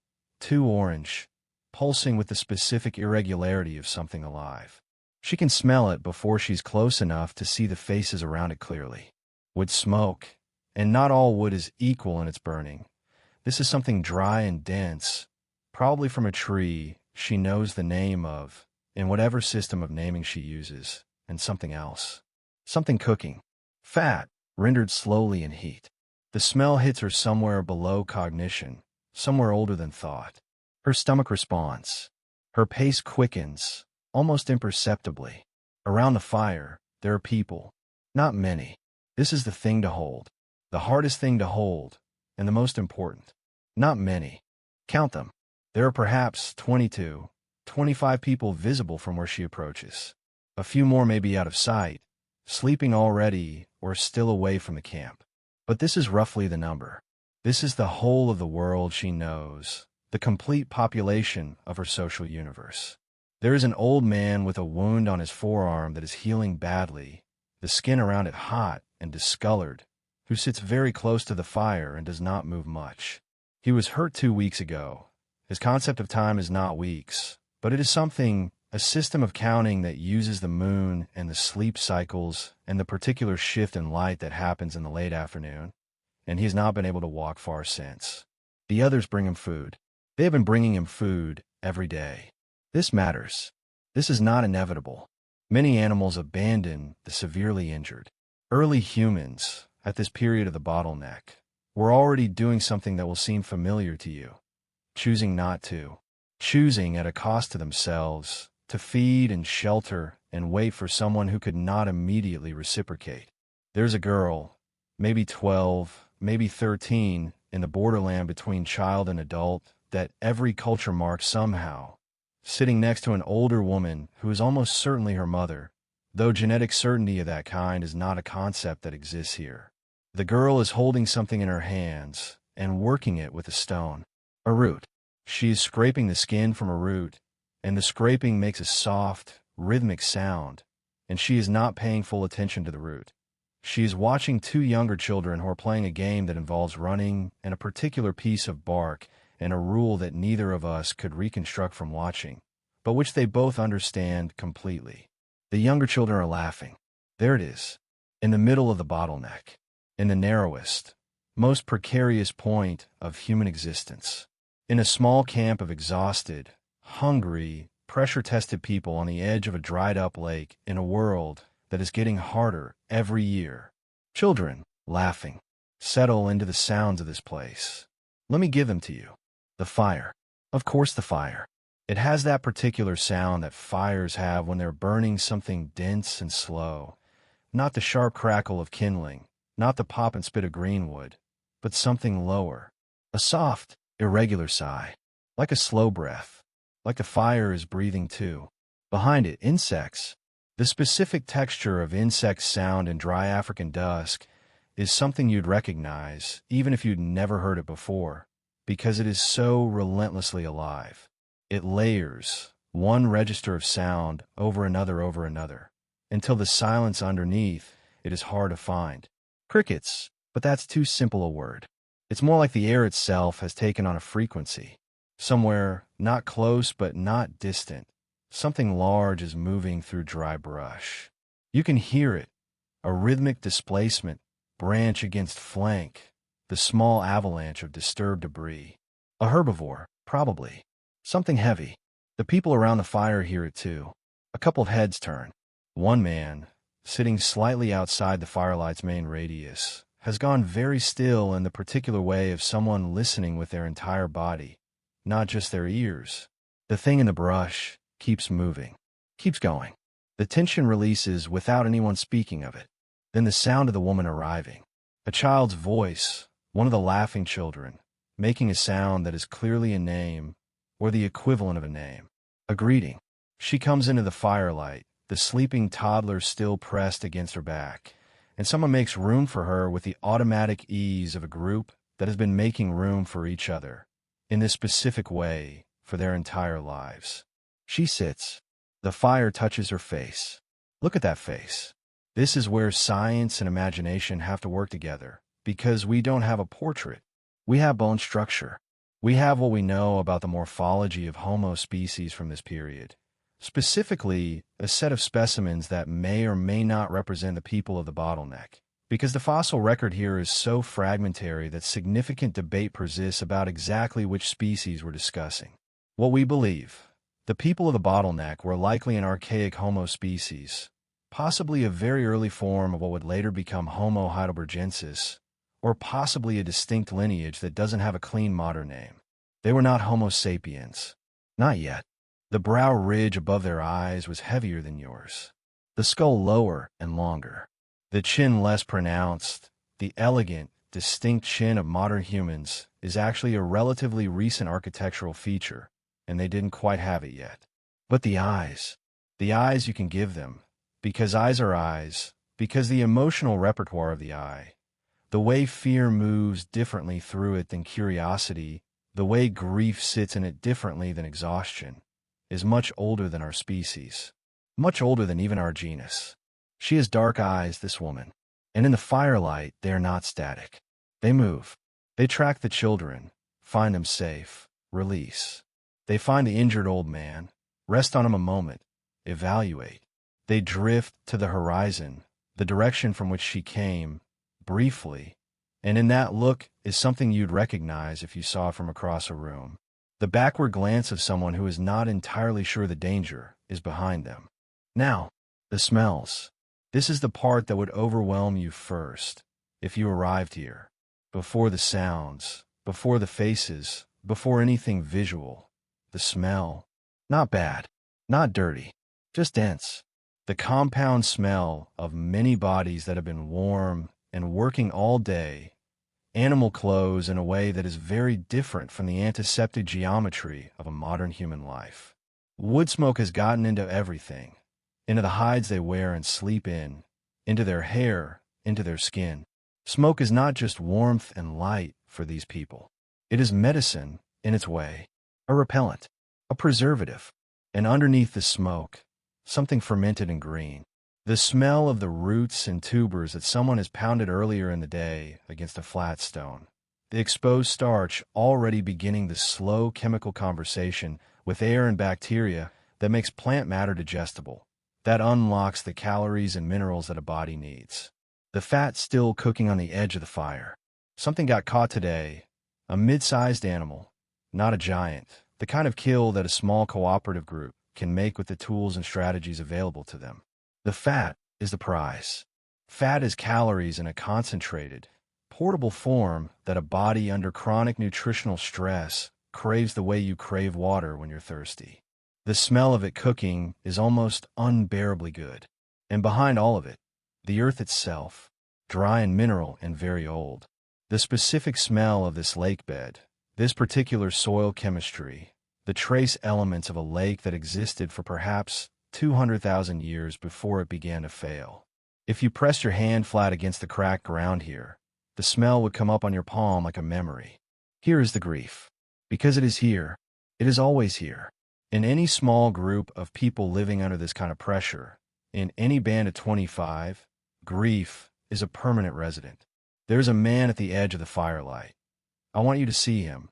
too orange, pulsing with the specific irregularity of something alive. She can smell it before she's close enough to see the faces around it clearly. Wood smoke, and not all wood is equal in its burning. This is something dry and dense, probably from a tree she knows the name of, in whatever system of naming she uses, and something else. Something cooking. Fat, rendered slowly in heat. The smell hits her somewhere below cognition, somewhere older than thought. Her stomach responds. Her pace quickens, almost imperceptibly. Around the fire, there are people. Not many. This is the thing to hold. The hardest thing to hold, and the most important. Not many. Count them. There are perhaps 22, 25 people visible from where she approaches. A few more may be out of sight, sleeping already or still away from the camp. But this is roughly the number. This is the whole of the world she knows, the complete population of her social universe. There is an old man with a wound on his forearm that is healing badly, the skin around it hot and discolored, who sits very close to the fire and does not move much. He was hurt 2 weeks ago. His concept of time is not weeks, but it is something, a system of counting that uses the moon and the sleep cycles and the particular shift in light that happens in the late afternoon, and he has not been able to walk far since. The others bring him food. They have been bringing him food every day. This matters. This is not inevitable. Many animals abandon the severely injured. Early humans, at this period of the bottleneck, were already doing something that will seem familiar to you. Choosing not to. Choosing at a cost to themselves, to feed and shelter and wait for someone who could not immediately reciprocate. There's a girl, maybe 12, maybe 13, in the borderland between child and adult, that every culture marks somehow, sitting next to an older woman who is almost certainly her mother, though genetic certainty of that kind is not a concept that exists here. The girl is holding something in her hands and working it with a stone, a root. She is scraping the skin from a root, and the scraping makes a soft, rhythmic sound, and she is not paying full attention to the root. She is watching two younger children who are playing a game that involves running and a particular piece of bark and a rule that neither of us could reconstruct from watching, but which they both understand completely. The younger children are laughing. There it is, in the middle of the bottleneck, in the narrowest, most precarious point of human existence, in a small camp of exhausted, hungry, pressure-tested people on the edge of a dried-up lake in a world that is getting harder every year. Children, laughing, settle into the sounds of this place. Let me give them to you. The fire. Of course the fire. It has that particular sound that fires have when they're burning something dense and slow. Not the sharp crackle of kindling, not the pop and spit of greenwood, but something lower. A soft, irregular sigh. Like a slow breath. Like the fire is breathing too. Behind it, insects. The specific texture of insect sound in dry African dusk is something you'd recognize, even if you'd never heard it before, because it is so relentlessly alive. It layers one register of sound over another, until the silence underneath it is hard to find. Crickets, but that's too simple a word. It's more like the air itself has taken on a frequency. Somewhere, not close but not distant, something large is moving through dry brush. You can hear it, a rhythmic displacement, branch against flank, the small avalanche of disturbed debris. A herbivore, probably. Something heavy. The people around the fire hear it too. A couple of heads turn. One man, sitting slightly outside the firelight's main radius, has gone very still in the particular way of someone listening with their entire body, not just their ears. The thing in the brush keeps moving, keeps going. The tension releases without anyone speaking of it. Then the sound of the woman arriving. A child's voice, one of the laughing children, making a sound that is clearly a name, or the equivalent of a name. A greeting. She comes into the firelight, the sleeping toddler still pressed against her back, and someone makes room for her with the automatic ease of a group that has been making room for each other, in this specific way, for their entire lives. She sits. The fire touches her face. Look at that face. This is where science and imagination have to work together, because we don't have a portrait. We have bone structure. We have what we know about the morphology of Homo species from this period, specifically a set of specimens that may or may not represent the people of the bottleneck, because the fossil record here is so fragmentary that significant debate persists about exactly which species we're discussing. What we believe, the people of the bottleneck were likely an archaic Homo species, possibly a very early form of what would later become Homo heidelbergensis, or possibly a distinct lineage that doesn't have a clean modern name. They were not Homo sapiens. Not yet. The brow ridge above their eyes was heavier than yours. The skull lower and longer. The chin less pronounced. The elegant, distinct chin of modern humans is actually a relatively recent architectural feature, and they didn't quite have it yet. But the eyes you can give them, because eyes are eyes, because the emotional repertoire of the eye, the way fear moves differently through it than curiosity, the way grief sits in it differently than exhaustion, is much older than our species, much older than even our genus. She has dark eyes, this woman, and in the firelight they are not static. They move. They track the children, find them safe, release. They find the injured old man, rest on him a moment, evaluate. They drift to the horizon, the direction from which she came, briefly, and in that look is something you'd recognize if you saw it from across a room. The backward glance of someone who is not entirely sure the danger is behind them. Now, The smells. This is the part that would overwhelm you first if you arrived here. Before the sounds, before the faces, before anything visual. The smell. Not bad, not dirty, just dense. The compound smell of many bodies that have been warm and working all day, animal clothes in a way that is very different from the antiseptic geometry of a modern human life. Wood smoke has gotten into everything, into the hides they wear and sleep in, into their hair, into their skin. Smoke is not just warmth and light for these people. It is medicine in its way, a repellent, a preservative, and underneath the smoke, something fermented and green. The smell of the roots and tubers that someone has pounded earlier in the day against a flat stone. The exposed starch already beginning the slow chemical conversation with air and bacteria that makes plant matter digestible, that unlocks the calories and minerals that a body needs. The fat still cooking on the edge of the fire. Something got caught today, a mid-sized animal, not a giant, the kind of kill that a small cooperative group can make with the tools and strategies available to them. The fat is the prize. Fat is calories in a concentrated, portable form that a body under chronic nutritional stress craves the way you crave water when you're thirsty. The smell of it cooking is almost unbearably good. And behind all of it, the earth itself, dry and mineral and very old. The specific smell of this lake bed, this particular soil chemistry, the trace elements of a lake that existed for perhaps 200,000 years before it began to fail. If you pressed your hand flat against the cracked ground here, the smell would come up on your palm like a memory. Here is the grief. Because it is here, it is always here. In any small group of people living under this kind of pressure, in any band of 25, grief is a permanent resident. There is a man at the edge of the firelight. I want you to see him,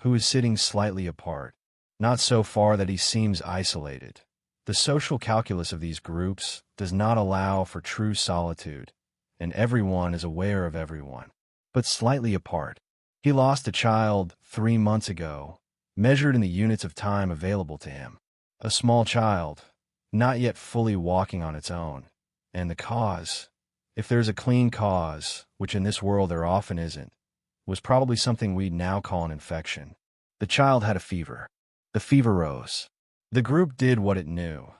who is sitting slightly apart, not so far that he seems isolated. The social calculus of these groups does not allow for true solitude, and everyone is aware of everyone, but slightly apart. He lost a child 3 months ago, measured in the units of time available to him. A small child, not yet fully walking on its own. And the cause, if there's a clean cause, which in this world there often isn't, was probably something we'd now call an infection. The child had a fever. The fever rose. The group did what it knew.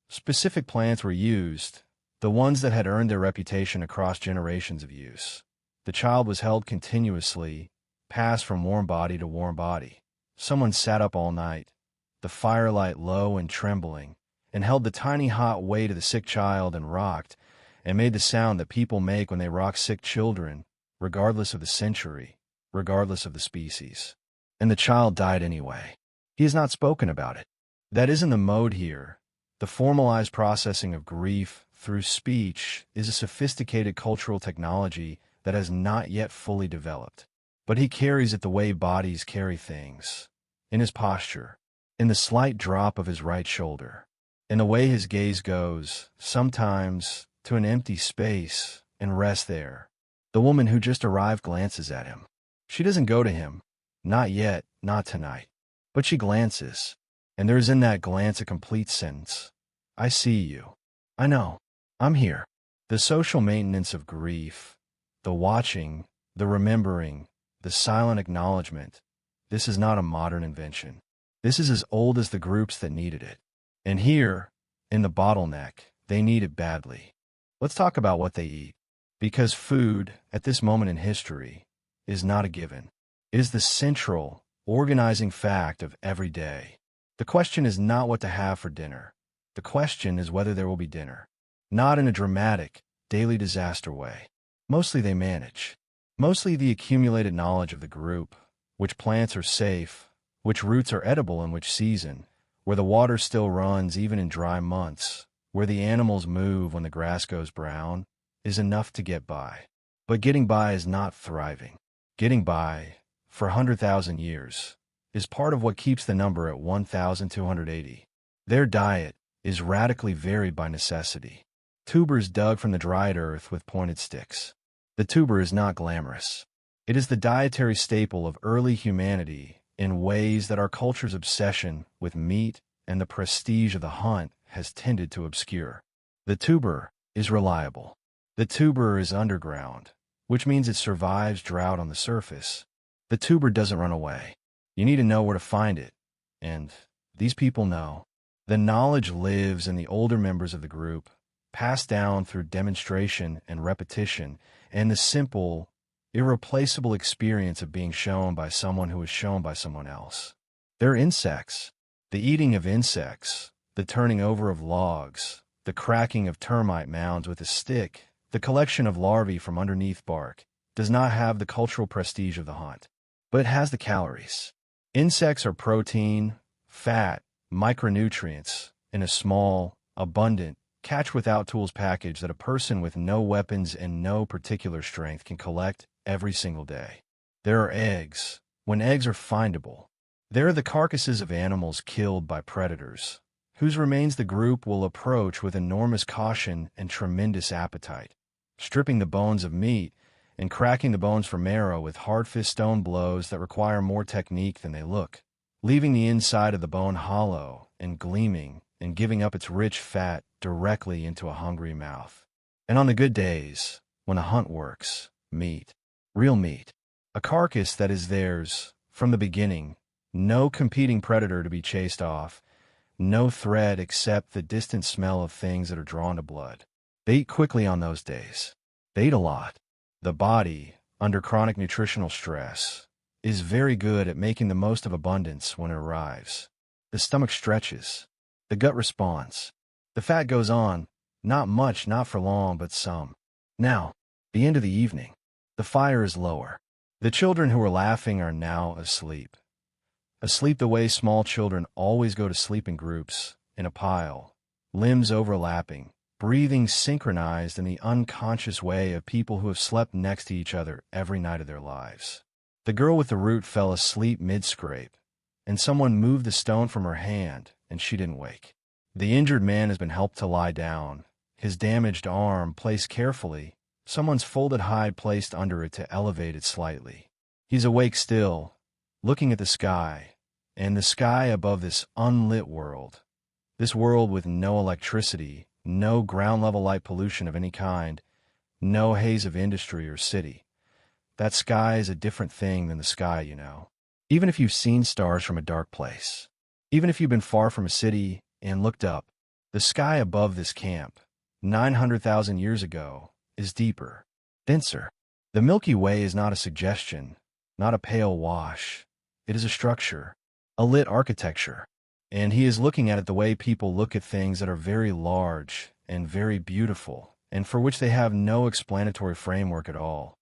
Specific plants were used, the ones that had earned their reputation across generations of use. The child was held continuously, passed from warm body to warm body. Someone sat up all night, the firelight low and trembling, and held the tiny hot weight of the sick child and rocked, and made the sound that people make when they rock sick children, regardless of the century, regardless of the species. And the child died anyway. He has not spoken about it. That isn't the mode here. The formalized processing of grief through speech is a sophisticated cultural technology that has not yet fully developed. But he carries it the way bodies carry things, in his posture, in the slight drop of his right shoulder, in the way his gaze goes, sometimes, to an empty space and rests there. The woman who just arrived glances at him. She doesn't go to him, not yet, not tonight, but she glances, and there is in that glance a complete sentence. I see you. I know. I'm here. The social maintenance of grief, the watching, the remembering, the silent acknowledgement, this is not a modern invention. This is as old as the groups that needed it. And here, in the Bottleneck, they need it badly. Let's talk about what they eat. Because food, at this moment in history, is not a given. It is the central, organizing fact of every day. The question is not what to have for dinner. The question is whether there will be dinner. Not in a dramatic, daily disaster way. Mostly they manage. Mostly the accumulated knowledge of the group, which plants are safe, which roots are edible in which season, where the water still runs even in dry months, where the animals move when the grass goes brown, is enough to get by. But getting by is not thriving. Getting by, for 100,000 years, is part of what keeps the number at 1,280. Their diet is radically varied by necessity. Tubers dug from the dried earth with pointed sticks. The tuber is not glamorous. It is the dietary staple of early humanity in ways that our culture's obsession with meat and the prestige of the hunt has tended to obscure. The tuber is reliable. The tuber is underground, which means it survives drought on the surface. The tuber doesn't run away. You need to know where to find it, and these people know. The knowledge lives in the older members of the group, passed down through demonstration and repetition, and the simple, irreplaceable experience of being shown by someone who is shown by someone else. They're insects. The eating of insects, the turning over of logs, the cracking of termite mounds with a stick, the collection of larvae from underneath bark, does not have the cultural prestige of the hunt, but it has the calories. Insects are protein, fat, micronutrients in a small, abundant, catch-without-tools package that a person with no weapons and no particular strength can collect every single day. There are eggs, when eggs are findable. There are the carcasses of animals killed by predators, whose remains the group will approach with enormous caution and tremendous appetite, stripping the bones of meat and cracking the bones for marrow with hard-fist stone blows that require more technique than they look, leaving the inside of the bone hollow and gleaming and giving up its rich fat directly into a hungry mouth. And on the good days, when a hunt works, meat, real meat, a carcass that is theirs from the beginning, no competing predator to be chased off, no threat except the distant smell of things that are drawn to blood. They eat quickly on those days. They eat a lot. The body, under chronic nutritional stress, is very good at making the most of abundance when it arrives. The stomach stretches. The gut responds. The fat goes on, not much, not for long, but some. Now, the end of the evening. The fire is lower. The children who were laughing are now asleep. Asleep the way small children always go to sleep in groups, in a pile, limbs overlapping, breathing synchronized in the unconscious way of people who have slept next to each other every night of their lives. The girl with the root fell asleep mid-scrape, and someone moved the stone from her hand, and she didn't wake. The injured man has been helped to lie down, his damaged arm placed carefully, someone's folded hide placed under it to elevate it slightly. He's awake still, looking at the sky, and the sky above this unlit world, this world with no electricity, no ground-level light pollution of any kind, no haze of industry or city. That sky is a different thing than the sky, you know. Even if you've seen stars from a dark place, even if you've been far from a city and looked up, the sky above this camp, 900,000 years ago, is deeper, denser. The Milky Way is not a suggestion, not a pale wash. It is a structure, a lit architecture. And he is looking at it the way people look at things that are very large and very beautiful, and for which they have no explanatory framework at all,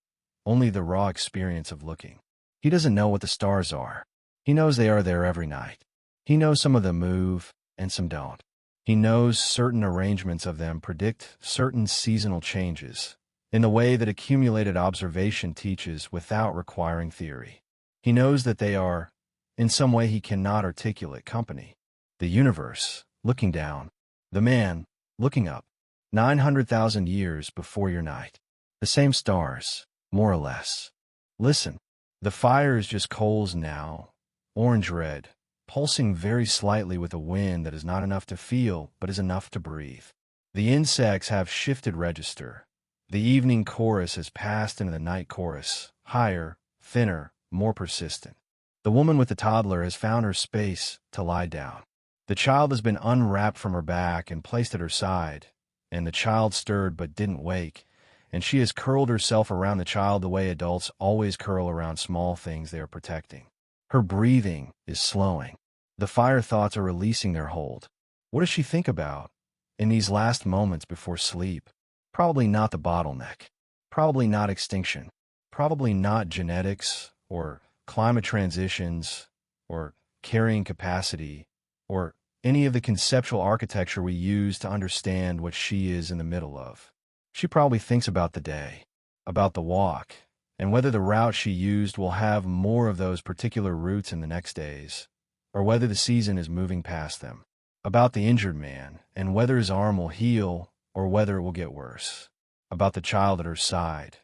only the raw experience of looking. He doesn't know what the stars are. He knows they are there every night. He knows some of them move and some don't. He knows certain arrangements of them predict certain seasonal changes in the way that accumulated observation teaches without requiring theory. He knows that they are, in some way he cannot articulate, company. The universe, looking down. The man, looking up. 900,000 years before your night. The same stars, more or less. Listen, the fire is just coals now, orange-red, pulsing very slightly with a wind that is not enough to feel but is enough to breathe. The insects have shifted register. The evening chorus has passed into the night chorus, higher, thinner, more persistent. The woman with the toddler has found her space to lie down. The child has been unwrapped from her back and placed at her side, and the child stirred but didn't wake, and she has curled herself around the child the way adults always curl around small things they are protecting. Her breathing is slowing. The fire thoughts are releasing their hold. What does she think about in these last moments before sleep? Probably not the bottleneck. Probably not extinction. Probably not genetics or climate transitions or carrying capacity or any of the conceptual architecture we use to understand what she is in the middle of. She probably thinks about the day, about the walk, and whether the route she used will have more of those particular routes in the next days, or whether the season is moving past them, about the injured man, and whether his arm will heal or whether it will get worse, about the child at her side,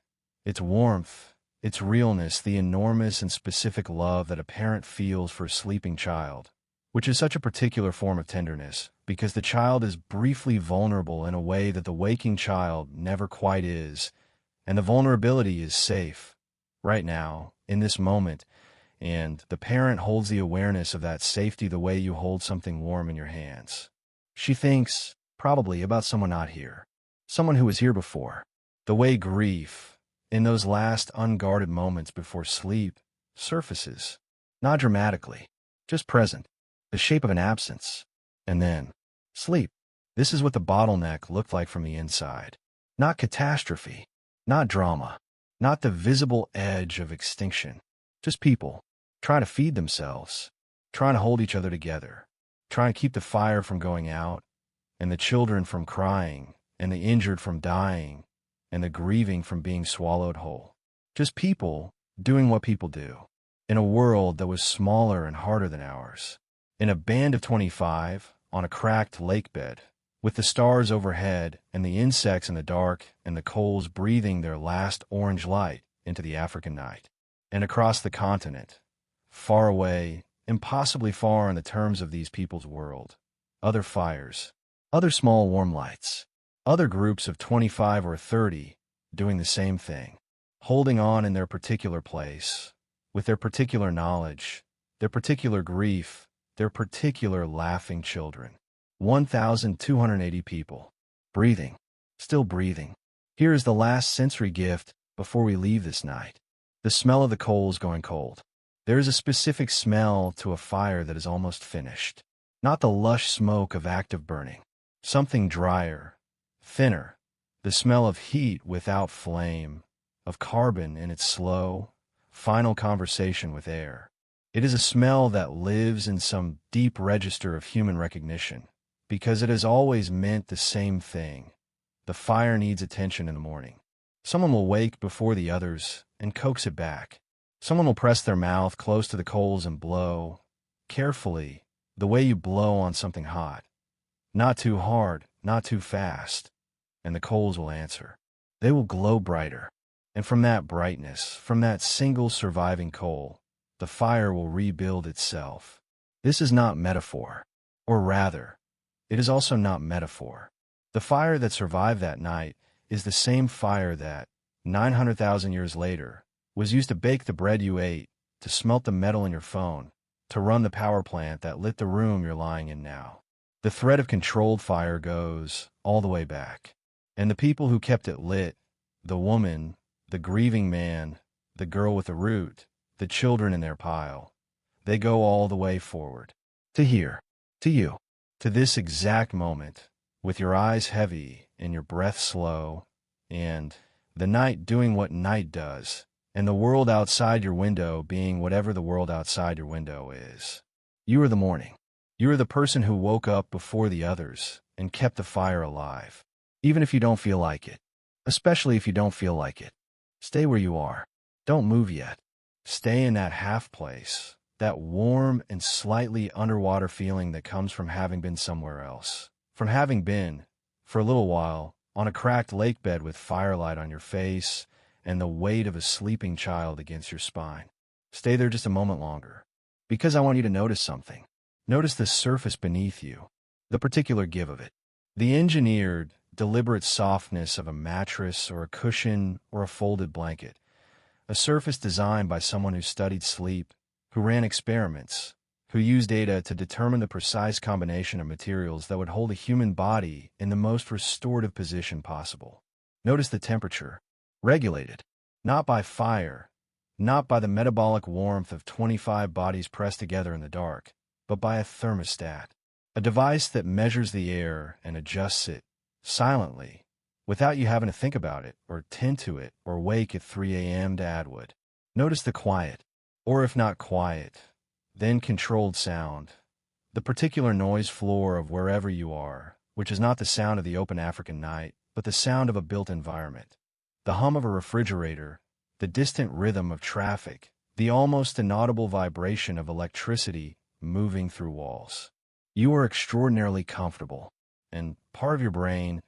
its warmth, its realness, the enormous and specific love that a parent feels for a sleeping child, which is such a particular form of tenderness, because the child is briefly vulnerable in a way that the waking child never quite is, and the vulnerability is safe, right now, in this moment, and the parent holds the awareness of that safety the way you hold something warm in your hands. She thinks, probably, about someone not here, someone who was here before. The way grief, in those last unguarded moments before sleep, surfaces, not dramatically, just present, the shape of an absence, and then sleep. This is what the bottleneck looked like from the inside. Not catastrophe, not drama, not the visible edge of extinction, just people trying to feed themselves, trying to hold each other together, trying to keep the fire from going out, and the children from crying, and the injured from dying, and the grieving from being swallowed whole. Just people doing what people do, in a world that was smaller and harder than ours. In a band of 25, on a cracked lake bed, with the stars overhead and the insects in the dark and the coals breathing their last orange light into the African night. And across the continent, far away, impossibly far in the terms of these people's world, other fires, other small warm lights, other groups of 25 or 30 doing the same thing, holding on in their particular place, with their particular knowledge, their particular grief, their particular laughing children. 1,280 people. Breathing. Still breathing. Here is the last sensory gift before we leave this night. The smell of the coals going cold. There is a specific smell to a fire that is almost finished. Not the lush smoke of active burning. Something drier, thinner. The smell of heat without flame, of carbon in its slow, final conversation with air. It is a smell that lives in some deep register of human recognition, because it has always meant the same thing. The fire needs attention in the morning. Someone will wake before the others and coax it back. Someone will press their mouth close to the coals and blow, carefully, the way you blow on something hot. Not too hard, not too fast. And the coals will answer. They will glow brighter. And from that brightness, from that single surviving coal, the fire will rebuild itself. This is not metaphor. Or rather, it is also not metaphor. The fire that survived that night is the same fire that, 900,000 years later, was used to bake the bread you ate, to smelt the metal in your phone, to run the power plant that lit the room you're lying in now. The thread of controlled fire goes all the way back. And the people who kept it lit, the woman, the grieving man, the girl with the root, the children in their pile, they go all the way forward. To here, to you, to this exact moment, with your eyes heavy and your breath slow, and the night doing what night does, and the world outside your window being whatever the world outside your window is. You are the morning. You are the person who woke up before the others and kept the fire alive. Even if you don't feel like it. Especially if you don't feel like it. Stay where you are. Don't move yet. Stay in that half place, that warm and slightly underwater feeling that comes from having been somewhere else. From having been, for a little while, on a cracked lake bed with firelight on your face and the weight of a sleeping child against your spine. Stay there just a moment longer. Because I want you to notice something. Notice the surface beneath you. The particular give of it. The engineered, deliberate softness of a mattress or a cushion or a folded blanket. A surface designed by someone who studied sleep, who ran experiments, who used data to determine the precise combination of materials that would hold a human body in the most restorative position possible. Notice the temperature. Regulated. Not by fire, not by the metabolic warmth of 25 bodies pressed together in the dark, but by a thermostat. A device that measures the air and adjusts it, silently, without you having to think about it, or tend to it, or wake at 3 a.m. to add wood. Notice the quiet, or if not quiet, then controlled sound. The particular noise floor of wherever you are, which is not the sound of the open African night, but the sound of a built environment. The hum of a refrigerator, the distant rhythm of traffic, the almost inaudible vibration of electricity moving through walls. You are extraordinarily comfortable, and part of your brain,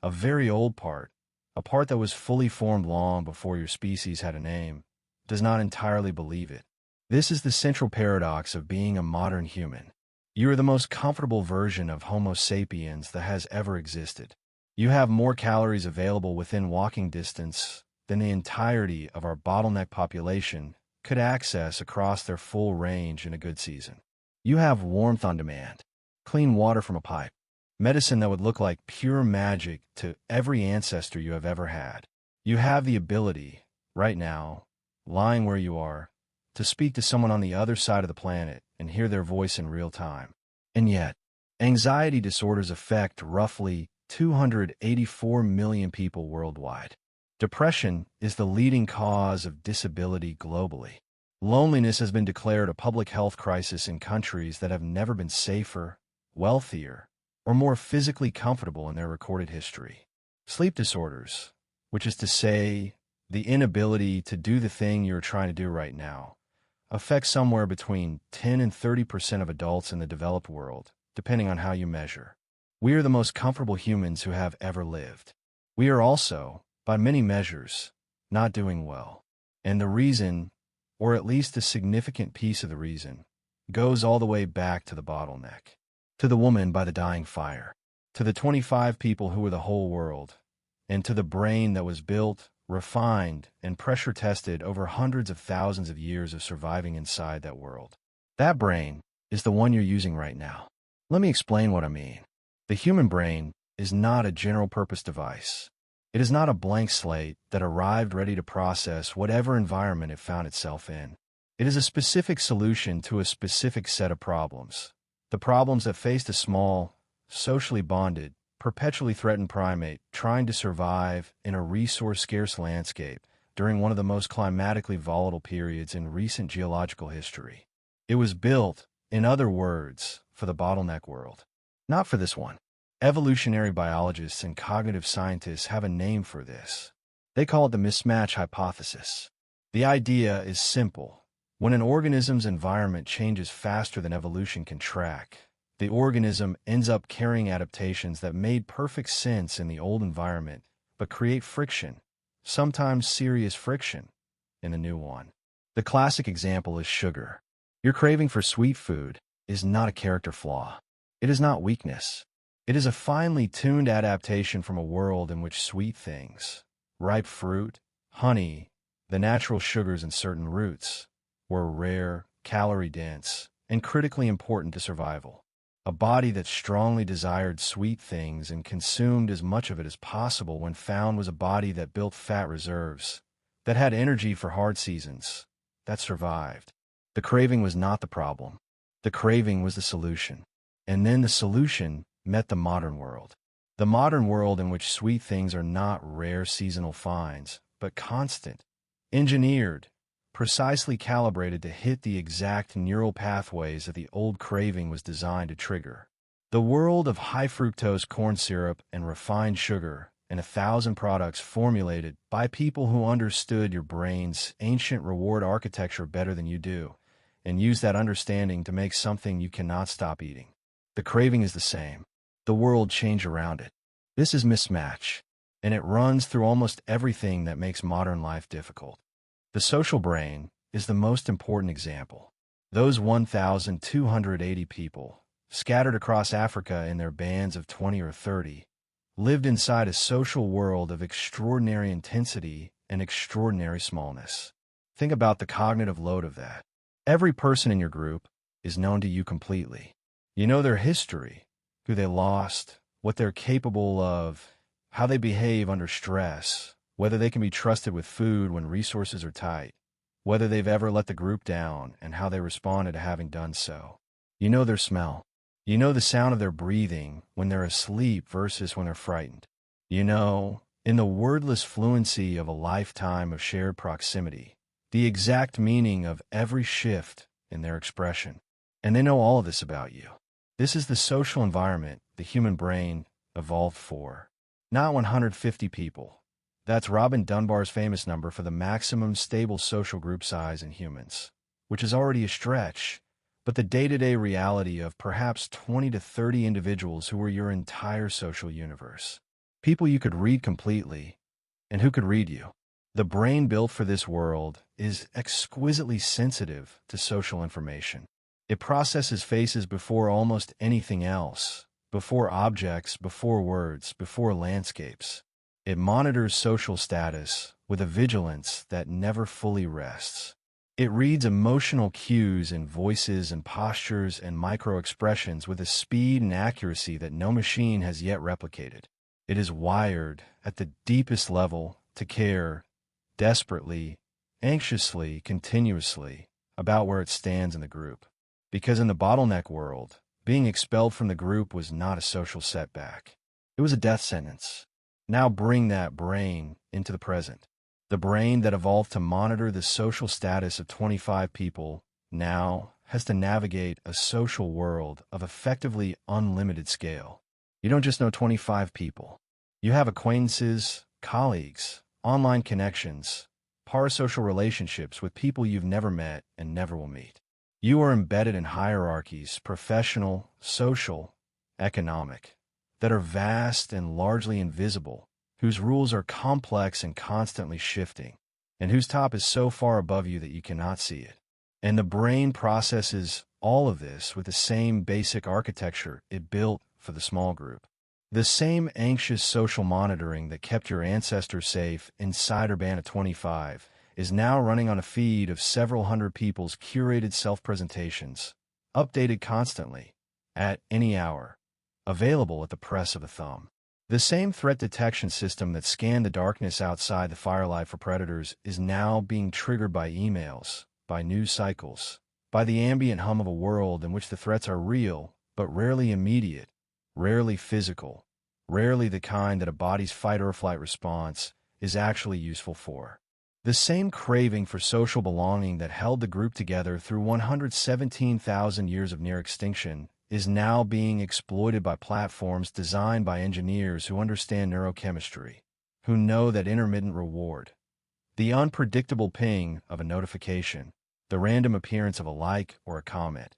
a very old part, a part that was fully formed long before your species had a name, does not entirely believe it. This is the central paradox of being a modern human. You are the most comfortable version of Homo sapiens that has ever existed. You have more calories available within walking distance than the entirety of our bottleneck population could access across their full range in a good season. You have warmth on demand, clean water from a pipe, medicine that would look like pure magic to every ancestor you have ever had. You have the ability, right now, lying where you are, to speak to someone on the other side of the planet and hear their voice in real time. And yet, anxiety disorders affect roughly 284 million people worldwide. Depression is the leading cause of disability globally. Loneliness has been declared a public health crisis in countries that have never been safer, wealthier, or more physically comfortable in their recorded history. Sleep disorders, which is to say, the inability to do the thing you're trying to do right now, affect somewhere between 10 and 30% of adults in the developed world, depending on how you measure. We are the most comfortable humans who have ever lived. We are also, by many measures, not doing well. And the reason, or at least a significant piece of the reason, goes all the way back to the bottleneck, to the woman by the dying fire, to the 25 people who were the whole world, and to the brain that was built, refined, and pressure-tested over hundreds of thousands of years of surviving inside that world. That brain is the one you're using right now. Let me explain what I mean. The human brain is not a general-purpose device. It is not a blank slate that arrived ready to process whatever environment it found itself in. It is a specific solution to a specific set of problems. The problems that faced a small, socially bonded, perpetually threatened primate trying to survive in a resource-scarce landscape during one of the most climatically volatile periods in recent geological history. It was built, in other words, for the bottleneck world. Not for this one. Evolutionary biologists and cognitive scientists have a name for this. They call it the mismatch hypothesis. The idea is simple. When an organism's environment changes faster than evolution can track, the organism ends up carrying adaptations that made perfect sense in the old environment, but create friction, sometimes serious friction, in the new one. The classic example is sugar. Your craving for sweet food is not a character flaw. It is not weakness. It is a finely tuned adaptation from a world in which sweet things, ripe fruit, honey, the natural sugars in certain roots, were rare, calorie-dense, and critically important to survival. A body that strongly desired sweet things and consumed as much of it as possible when found was a body that built fat reserves, that had energy for hard seasons, that survived. The craving was not the problem. The craving was the solution. And then the solution met the modern world. The modern world in which sweet things are not rare seasonal finds, but constant, engineered, precisely calibrated to hit the exact neural pathways that the old craving was designed to trigger. The world of high-fructose corn syrup and refined sugar and 1,000 products formulated by people who understood your brain's ancient reward architecture better than you do, and use that understanding to make something you cannot stop eating. The craving is the same. The world changed around it. This is mismatch, and it runs through almost everything that makes modern life difficult. The social brain is the most important example. Those 1,280 people, scattered across Africa in their bands of 20 or 30, lived inside a social world of extraordinary intensity and extraordinary smallness. Think about the cognitive load of that. Every person in your group is known to you completely. You know their history, who they lost, what they're capable of, how they behave under stress, whether they can be trusted with food when resources are tight, whether they've ever let the group down and how they responded to having done so. You know their smell. You know the sound of their breathing when they're asleep versus when they're frightened. You know, in the wordless fluency of a lifetime of shared proximity, the exact meaning of every shift in their expression. And they know all of this about you. This is the social environment the human brain evolved for. Not 150 people. That's Robin Dunbar's famous number for the maximum stable social group size in humans, which is already a stretch, but the day-to-day reality of perhaps 20 to 30 individuals who were your entire social universe. People you could read completely, and who could read you. The brain built for this world is exquisitely sensitive to social information. It processes faces before almost anything else, before objects, before words, before landscapes. It monitors social status with a vigilance that never fully rests. It reads emotional cues in voices and postures and micro-expressions with a speed and accuracy that no machine has yet replicated. It is wired, at the deepest level, to care, desperately, anxiously, continuously, about where it stands in the group. Because in the Bottleneck world, being expelled from the group was not a social setback. It was a death sentence. Now bring that brain into the present. The brain that evolved to monitor the social status of 25 people now has to navigate a social world of effectively unlimited scale. You don't just know 25 people. You have acquaintances, colleagues, online connections, parasocial relationships with people you've never met and never will meet. You are embedded in hierarchies, professional, social, economic, that are vast and largely invisible, whose rules are complex and constantly shifting, and whose top is so far above you that you cannot see it. And the brain processes all of this with the same basic architecture it built for the small group. The same anxious social monitoring that kept your ancestors safe inside or band of 25 is now running on a feed of several hundred people's curated self-presentations, updated constantly, at any hour, available at the press of a thumb. The same threat detection system that scanned the darkness outside the firelight for predators is now being triggered by emails, by news cycles, by the ambient hum of a world in which the threats are real, but rarely immediate, rarely physical, rarely the kind that a body's fight or flight response is actually useful for. The same craving for social belonging that held the group together through 117,000 years of near extinction is now being exploited by platforms designed by engineers who understand neurochemistry, who know that intermittent reward, the unpredictable ping of a notification, the random appearance of a like or a comment,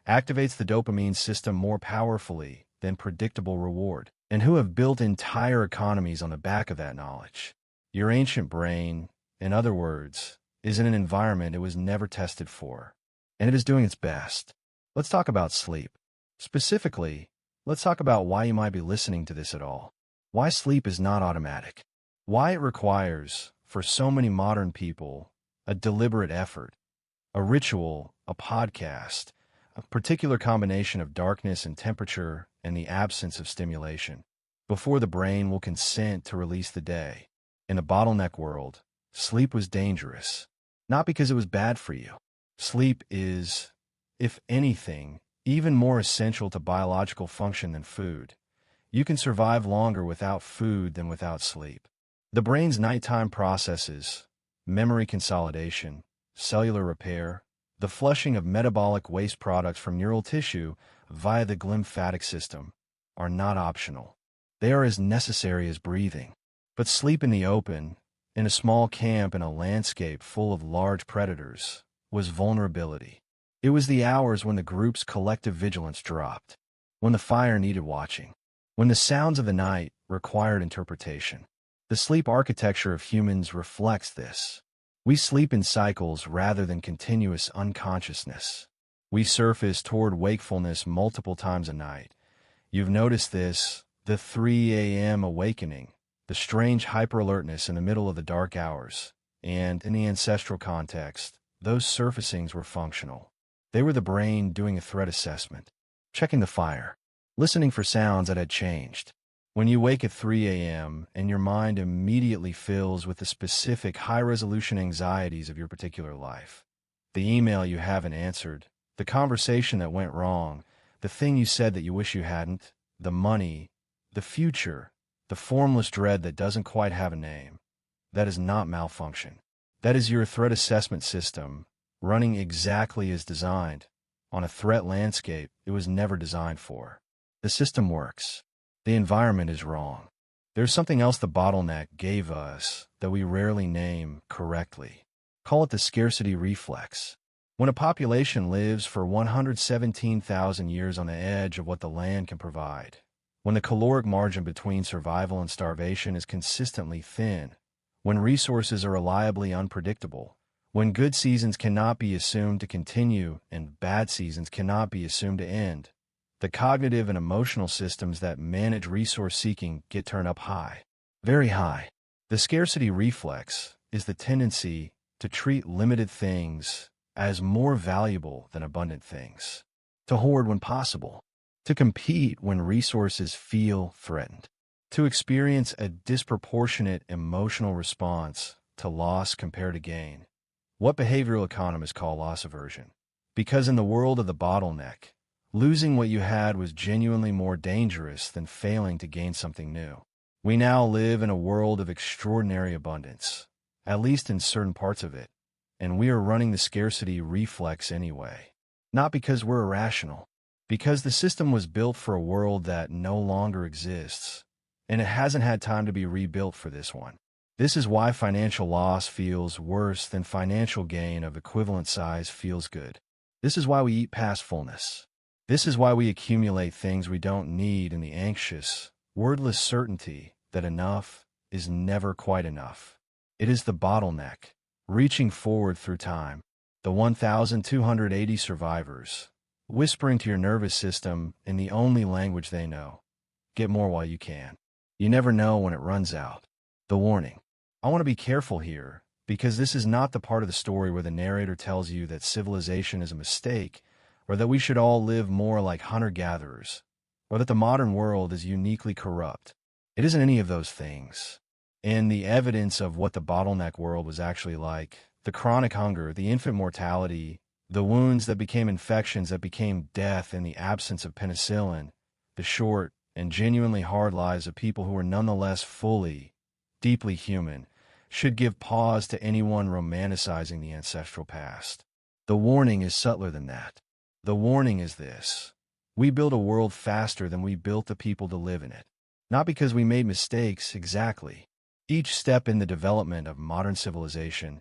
activates the dopamine system more powerfully than predictable reward, and who have built entire economies on the back of that knowledge. Your ancient brain, in other words, is in an environment it was never tested for, and it is doing its best. Let's talk about sleep. Specifically, let's talk about why you might be listening to this at all. Why sleep is not automatic. Why it requires, for so many modern people, a deliberate effort, a ritual, a podcast, a particular combination of darkness and temperature and the absence of stimulation, before the brain will consent to release the day. In the Bottleneck world, sleep was dangerous, not because it was bad for you. Sleep is, if anything, even more essential to biological function than food. You can survive longer without food than without sleep. The brain's nighttime processes, memory consolidation, cellular repair, the flushing of metabolic waste products from neural tissue via the glymphatic system, are not optional. They are as necessary as breathing. But sleep in the open, in a small camp in a landscape full of large predators, was vulnerability. It was the hours when the group's collective vigilance dropped, when the fire needed watching, when the sounds of the night required interpretation. The sleep architecture of humans reflects this. We sleep in cycles rather than continuous unconsciousness. We surface toward wakefulness multiple times a night. You've noticed this, the 3 a.m. awakening, the strange hyper-alertness in the middle of the dark hours, and, in the ancestral context, those surfacings were functional. They were the brain doing a threat assessment, checking the fire, listening for sounds that had changed. When you wake at 3 a.m. and your mind immediately fills with the specific high-resolution anxieties of your particular life, the email you haven't answered, the conversation that went wrong, the thing you said that you wish you hadn't, the money, the future, the formless dread that doesn't quite have a name, that is not malfunction. That is your threat assessment system, running exactly as designed, on a threat landscape it was never designed for. The system works. The environment is wrong. There's something else the Bottleneck gave us that we rarely name correctly. Call it the scarcity reflex. When a population lives for 117,000 years on the edge of what the land can provide, when the caloric margin between survival and starvation is consistently thin, when resources are reliably unpredictable, When good seasons cannot be assumed to continue and bad seasons cannot be assumed to end, the cognitive and emotional systems that manage resource seeking get turned up high, very high. The scarcity reflex is the tendency to treat limited things as more valuable than abundant things, to hoard when possible, to compete when resources feel threatened, to experience a disproportionate emotional response to loss compared to gain. What behavioral economists call loss aversion. Because in the world of the bottleneck, losing what you had was genuinely more dangerous than failing to gain something new. We now live in a world of extraordinary abundance, at least in certain parts of it, and we are running the scarcity reflex anyway. Not because we're irrational, because the system was built for a world that no longer exists, and it hasn't had time to be rebuilt for this one. This is why financial loss feels worse than financial gain of equivalent size feels good. This is why we eat past fullness. This is why we accumulate things we don't need in the anxious, wordless certainty that enough is never quite enough. It is the bottleneck, reaching forward through time. The 1,280 survivors, whispering to your nervous system in the only language they know. Get more while you can. You never know when it runs out. The warning. I want to be careful here, because this is not the part of the story where the narrator tells you that civilization is a mistake, or that we should all live more like hunter-gatherers, or that the modern world is uniquely corrupt. It isn't any of those things. And the evidence of what the bottleneck world was actually like, the chronic hunger, the infant mortality, the wounds that became infections that became death in the absence of penicillin, the short and genuinely hard lives of people who were nonetheless fully, deeply human, should give pause to anyone romanticizing the ancestral past. The warning is subtler than that. The warning is this. We build a world faster than we built the people to live in it. Not because we made mistakes, exactly. Each step in the development of modern civilization,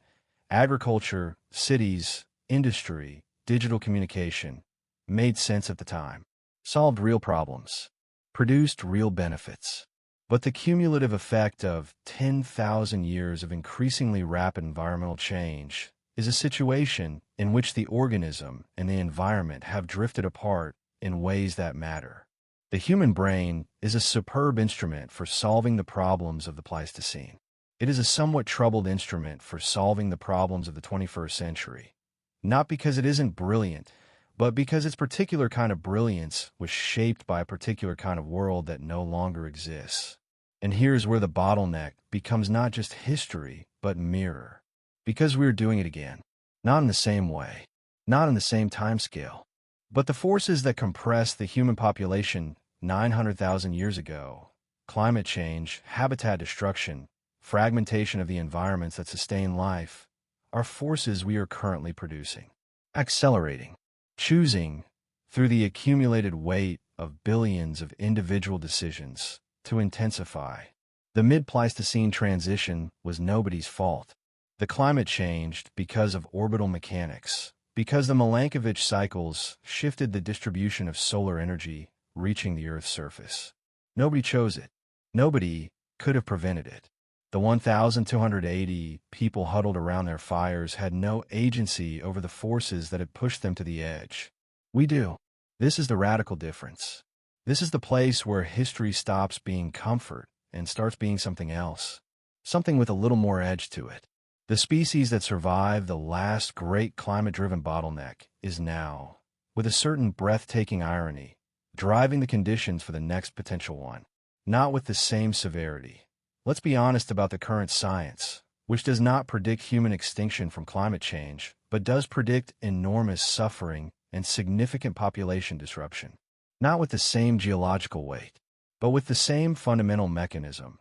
agriculture, cities, industry, digital communication, made sense at the time, solved real problems, produced real benefits. But the cumulative effect of 10,000 years of increasingly rapid environmental change is a situation in which the organism and the environment have drifted apart in ways that matter. The human brain is a superb instrument for solving the problems of the Pleistocene. It is a somewhat troubled instrument for solving the problems of the 21st century. Not because it isn't brilliant, but because its particular kind of brilliance was shaped by a particular kind of world that no longer exists. And here's where the bottleneck becomes not just history, but mirror. Because we're doing it again. Not in the same way. Not in the same time scale. But the forces that compressed the human population 900,000 years ago, climate change, habitat destruction, fragmentation of the environments that sustain life, are forces we are currently producing. Accelerating. Choosing, through the accumulated weight of billions of individual decisions, to intensify. The mid-Pleistocene transition was nobody's fault. The climate changed because of orbital mechanics, because the Milankovitch cycles shifted the distribution of solar energy reaching the Earth's surface. Nobody chose it. Nobody could have prevented it. The 1,280 people huddled around their fires had no agency over the forces that had pushed them to the edge. We do. This is the radical difference. This is the place where history stops being comfort and starts being something else. Something with a little more edge to it. The species that survived the last great climate-driven bottleneck is now, with a certain breathtaking irony, driving the conditions for the next potential one. Not with the same severity. Let's be honest about the current science, which does not predict human extinction from climate change, but does predict enormous suffering and significant population disruption. Not with the same geological weight, but with the same fundamental mechanism.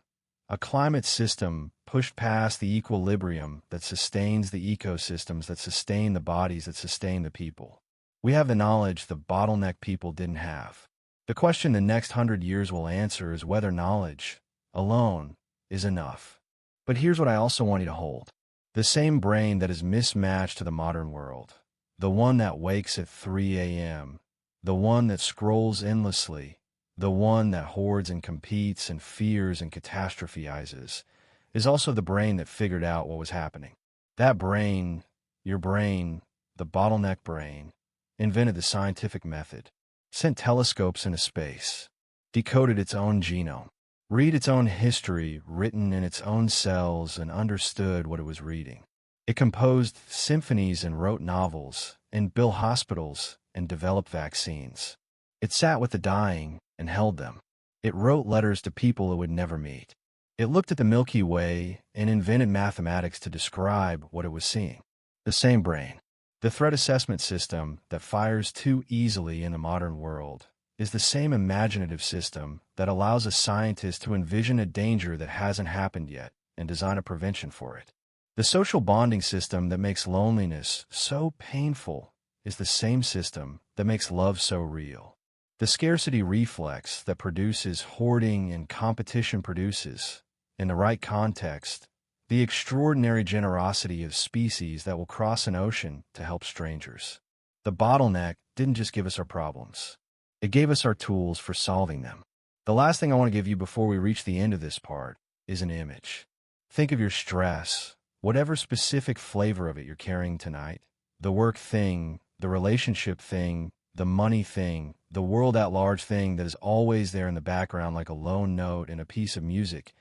A climate system pushed past the equilibrium that sustains the ecosystems that sustain the bodies that sustain the people. We have the knowledge the bottleneck people didn't have. The question the next 100 years will answer is whether knowledge, alone, is enough. But here's what I also want you to hold. The same brain that is mismatched to the modern world. The one that wakes at 3 a.m., the one that scrolls endlessly, the one that hoards and competes and fears and catastrophizes, is also the brain that figured out what was happening. That brain Your brain, the bottleneck brain, invented the scientific method, sent telescopes into space, decoded its own genome, read its own history written in its own cells, and understood what it was reading. It composed symphonies and wrote novels, and built hospitals and developed vaccines. It sat with the dying and held them. It wrote letters to people it would never meet. It looked at the Milky Way and invented mathematics to describe what it was seeing. The same brain. The threat assessment system that fires too easily in the modern world is the same imaginative system that allows a scientist to envision a danger that hasn't happened yet and design a prevention for it. The social bonding system that makes loneliness so painful is the same system that makes love so real. The scarcity reflex that produces hoarding and competition produces, in the right context, the extraordinary generosity of species that will cross an ocean to help strangers. The bottleneck didn't just give us our problems. It gave us our tools for solving them. The last thing I want to give you before we reach the end of this part is an image. Think of your stress, whatever specific flavor of it you're carrying tonight, the work thing, the relationship thing, the money thing, the world at large thing that is always there in the background like a lone note in a piece of music.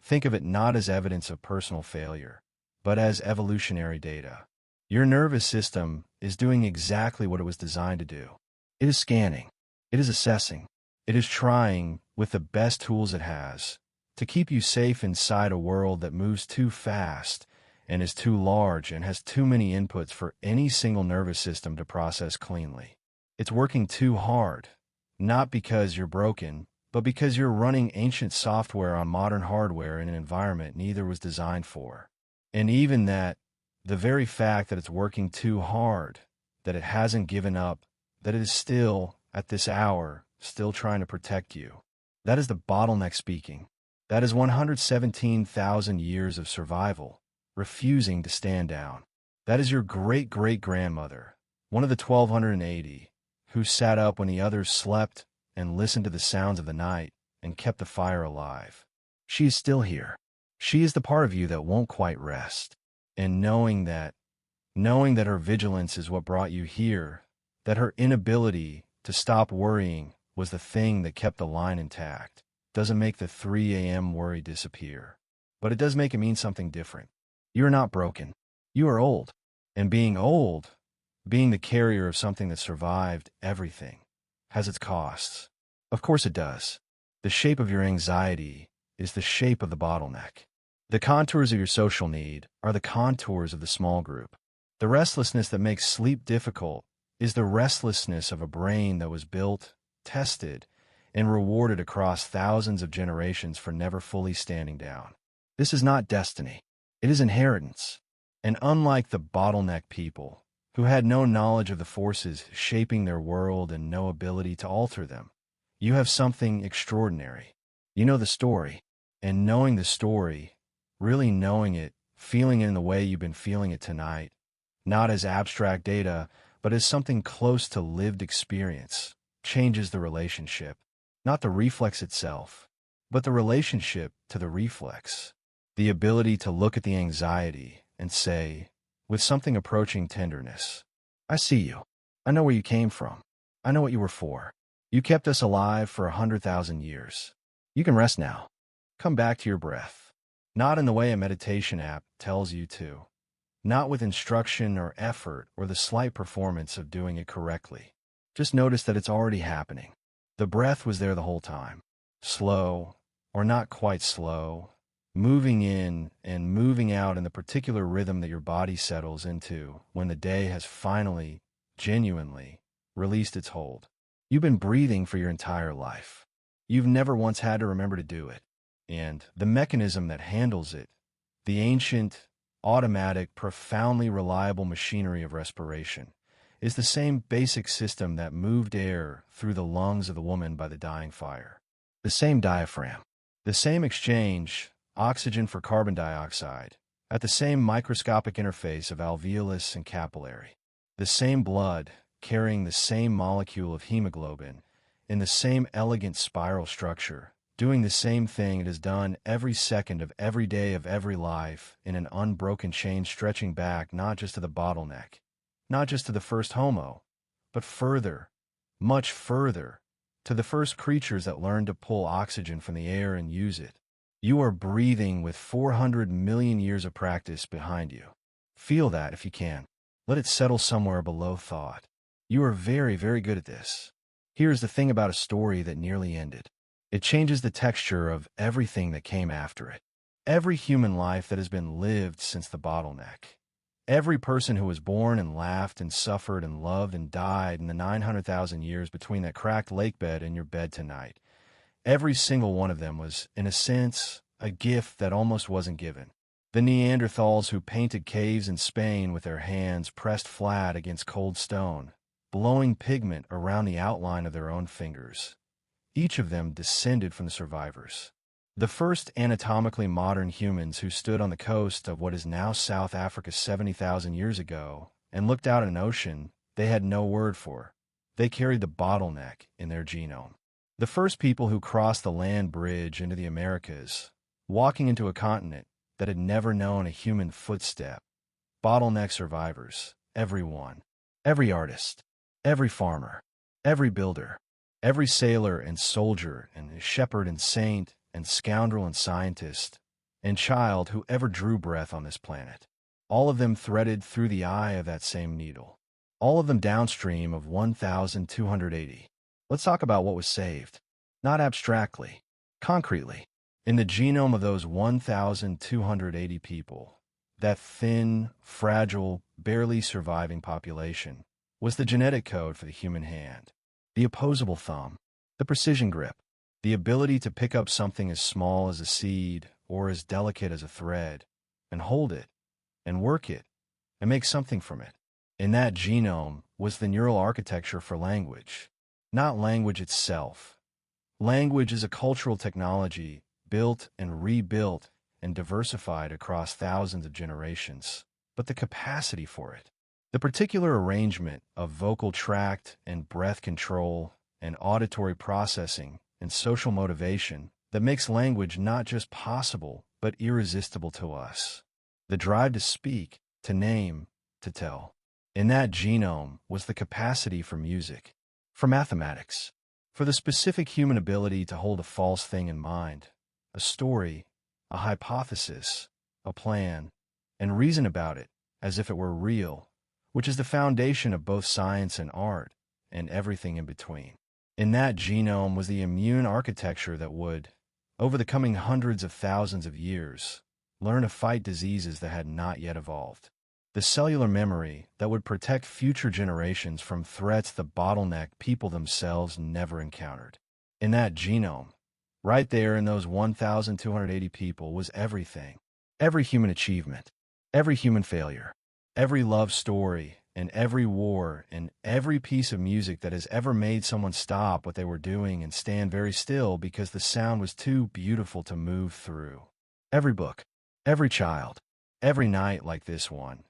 Think of it not as evidence of personal failure, but as evolutionary data. Your nervous system is doing exactly what it was designed to do. It is scanning. It is assessing. It is trying, with the best tools it has, to keep you safe inside a world that moves too fast and is too large and has too many inputs for any single nervous system to process cleanly. It's working too hard, not because you're broken, but because you're running ancient software on modern hardware in an environment neither was designed for. And even that, the very fact that it's working too hard, that it hasn't given up, that it is still, at this hour, still trying to protect you. That is the bottleneck speaking. That is 117,000 years of survival, refusing to stand down. That is your great-great-grandmother, one of the 1280, who sat up when the others slept and listened to the sounds of the night and kept the fire alive. She is still here. She is the part of you that won't quite rest. And knowing that her vigilance is what brought you here, that her inability to stop worrying was the thing that kept the line intact, doesn't make the 3 a.m. worry disappear. But it does make it mean something different. You are not broken. You are old. And being old, being the carrier of something that survived everything, has its costs. Of course it does. The shape of your anxiety is the shape of the bottleneck. The contours of your social need are the contours of the small group. The restlessness that makes sleep difficult is the restlessness of a brain that was built, tested, and rewarded across thousands of generations for never fully standing down. This is not destiny. It is inheritance. And unlike the bottleneck people, who had no knowledge of the forces shaping their world and no ability to alter them, you have something extraordinary. You know the story, and knowing the story, really knowing it, feeling it in the way you've been feeling it tonight, not as abstract data, but as something close to lived experience, changes the relationship, not the reflex itself, but the relationship to the reflex, the ability to look at the anxiety and say, with something approaching tenderness, I see you. I know where you came from. I know what you were for. You kept us alive for 100,000 years. You can rest now. Come back to your breath. Not in the way a meditation app tells you to. Not with instruction or effort or the slight performance of doing it correctly. Just notice that it's already happening. The breath was there the whole time. Slow, or not quite slow, moving in and moving out in the particular rhythm that your body settles into when the day has finally, genuinely, released its hold. You've been breathing for your entire life. You've never once had to remember to do it. And the mechanism that handles it, the ancient, automatic, profoundly reliable machinery of respiration, is the same basic system that moved air through the lungs of the woman by the dying fire. The same diaphragm, the same exchange, oxygen for carbon dioxide, at the same microscopic interface of alveolus and capillary. The same blood, carrying the same molecule of hemoglobin, in the same elegant spiral structure, doing the same thing it has done every second of every day of every life in an unbroken chain stretching back not just to the bottleneck, not just to the first Homo, but further, much further, to the first creatures that learned to pull oxygen from the air and use it. You are breathing with 400 million years of practice behind you. Feel that if you can. Let it settle somewhere below thought. You are very, very good at this. Here's the thing about a story that nearly ended. It changes the texture of everything that came after it. Every human life that has been lived since the bottleneck. Every person who was born and laughed and suffered and loved and died in the 900,000 years between that cracked lake bed and your bed tonight. Every single one of them was, in a sense, a gift that almost wasn't given. The Neanderthals who painted caves in Spain with their hands pressed flat against cold stone, blowing pigment around the outline of their own fingers. Each of them descended from the survivors. The first anatomically modern humans who stood on the coast of what is now South Africa 70,000 years ago and looked out at an ocean they had no word for. They carried the bottleneck in their genome. The first people who crossed the land bridge into the Americas, walking into a continent that had never known a human footstep. Bottleneck survivors, every one. Every artist, every farmer, every builder, every sailor and soldier and shepherd and saint and scoundrel and scientist and child who ever drew breath on this planet. All of them threaded through the eye of that same needle. All of them downstream of 1,280. Let's talk about what was saved. Not abstractly, concretely. In the genome of those 1,280 people, that thin, fragile, barely surviving population, was the genetic code for the human hand. The opposable thumb, the precision grip, the ability to pick up something as small as a seed or as delicate as a thread, and hold it, and work it, and make something from it. In that genome was the neural architecture for language. Not language itself. Language is a cultural technology built and rebuilt and diversified across thousands of generations, but the capacity for it. The particular arrangement of vocal tract and breath control and auditory processing and social motivation that makes language not just possible, but irresistible to us. The drive to speak, to name, to tell. In that genome was the capacity for music, for mathematics, for the specific human ability to hold a false thing in mind, a story, a hypothesis, a plan, and reason about it as if it were real, which is the foundation of both science and art, and everything in between. In that genome was the immune architecture that would, over the coming hundreds of thousands of years, learn to fight diseases that had not yet evolved. The cellular memory that would protect future generations from threats the bottleneck people themselves never encountered. In that genome, right there in those 1,280 people, was everything. Every human achievement, every human failure, every love story, and every war, and every piece of music that has ever made someone stop what they were doing and stand very still because the sound was too beautiful to move through. Every book, every child, every night like this one,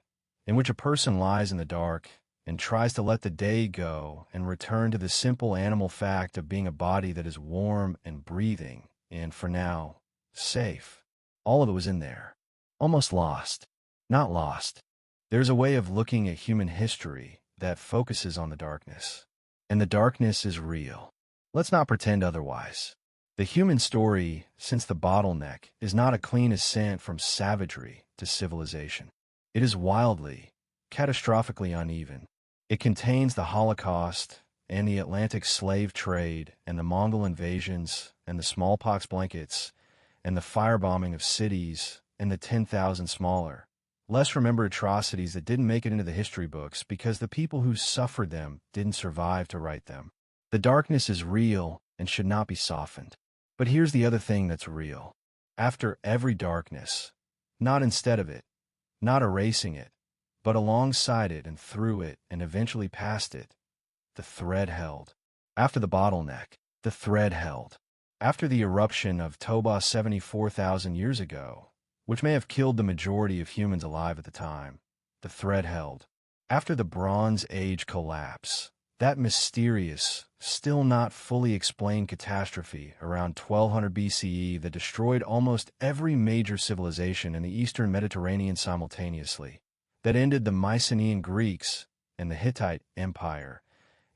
in which a person lies in the dark and tries to let the day go and return to the simple animal fact of being a body that is warm and breathing and, for now, safe. All of it was in there. Almost lost. Not lost. There's a way of looking at human history that focuses on the darkness. And the darkness is real. Let's not pretend otherwise. The human story, since the bottleneck, is not a clean ascent from savagery to civilization. It is wildly, catastrophically uneven. It contains the Holocaust and the Atlantic slave trade and the Mongol invasions and the smallpox blankets and the firebombing of cities and the 10,000 smaller, less remembered atrocities that didn't make it into the history books because the people who suffered them didn't survive to write them. The darkness is real and should not be softened. But here's the other thing that's real. After every darkness, not instead of it, not erasing it, but alongside it and through it and eventually past it, the thread held. After the bottleneck, the thread held. After the eruption of Toba 74,000 years ago, which may have killed the majority of humans alive at the time, the thread held. After the Bronze Age collapse, That mysterious, still not fully explained catastrophe around 1200 BCE that destroyed almost every major civilization in the eastern Mediterranean simultaneously, that ended the Mycenaean Greeks and the Hittite Empire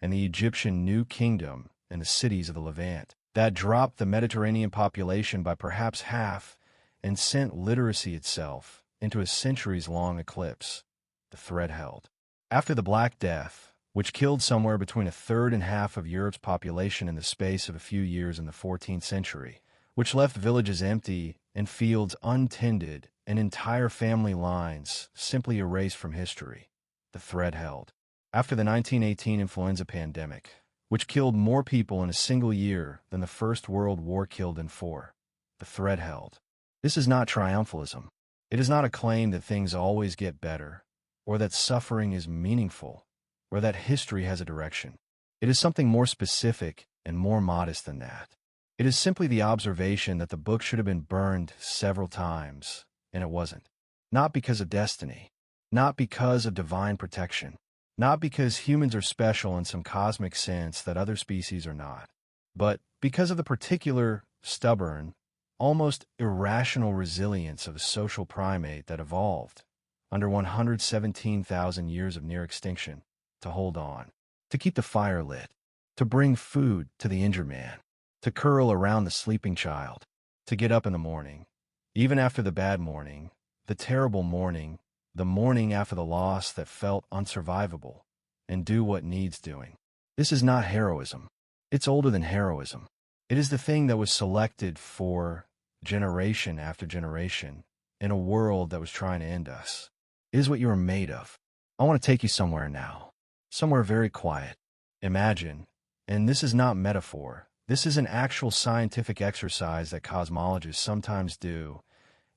and the Egyptian New Kingdom and the cities of the Levant, that dropped the Mediterranean population by perhaps half and sent literacy itself into a centuries-long eclipse. The thread held. After the Black Death, which killed somewhere between a third and half of Europe's population in the space of a few years in the 14th century, which left villages empty and fields untended and entire family lines simply erased from history, the thread held. After the 1918 influenza pandemic, which killed more people in a single year than the First World War killed in 4, the thread held. This is not triumphalism. It is not a claim that things always get better, or that suffering is meaningful, or that history has a direction. It is something more specific and more modest than that. It is simply the observation that the book should have been burned several times, and it wasn't. Not because of destiny, not because of divine protection, not because humans are special in some cosmic sense that other species are not, but because of the particular, stubborn, almost irrational resilience of a social primate that evolved under 117,000 years of near extinction, to hold on, to keep the fire lit, to bring food to the injured man, to curl around the sleeping child, to get up in the morning, even after the bad morning, the terrible morning, the morning after the loss that felt unsurvivable, and do what needs doing. This is not heroism. It's older than heroism. It is the thing that was selected for generation after generation in a world that was trying to end us. It is what you are made of. I want to take you somewhere now. Somewhere very quiet. Imagine, and this is not metaphor, this is an actual scientific exercise that cosmologists sometimes do.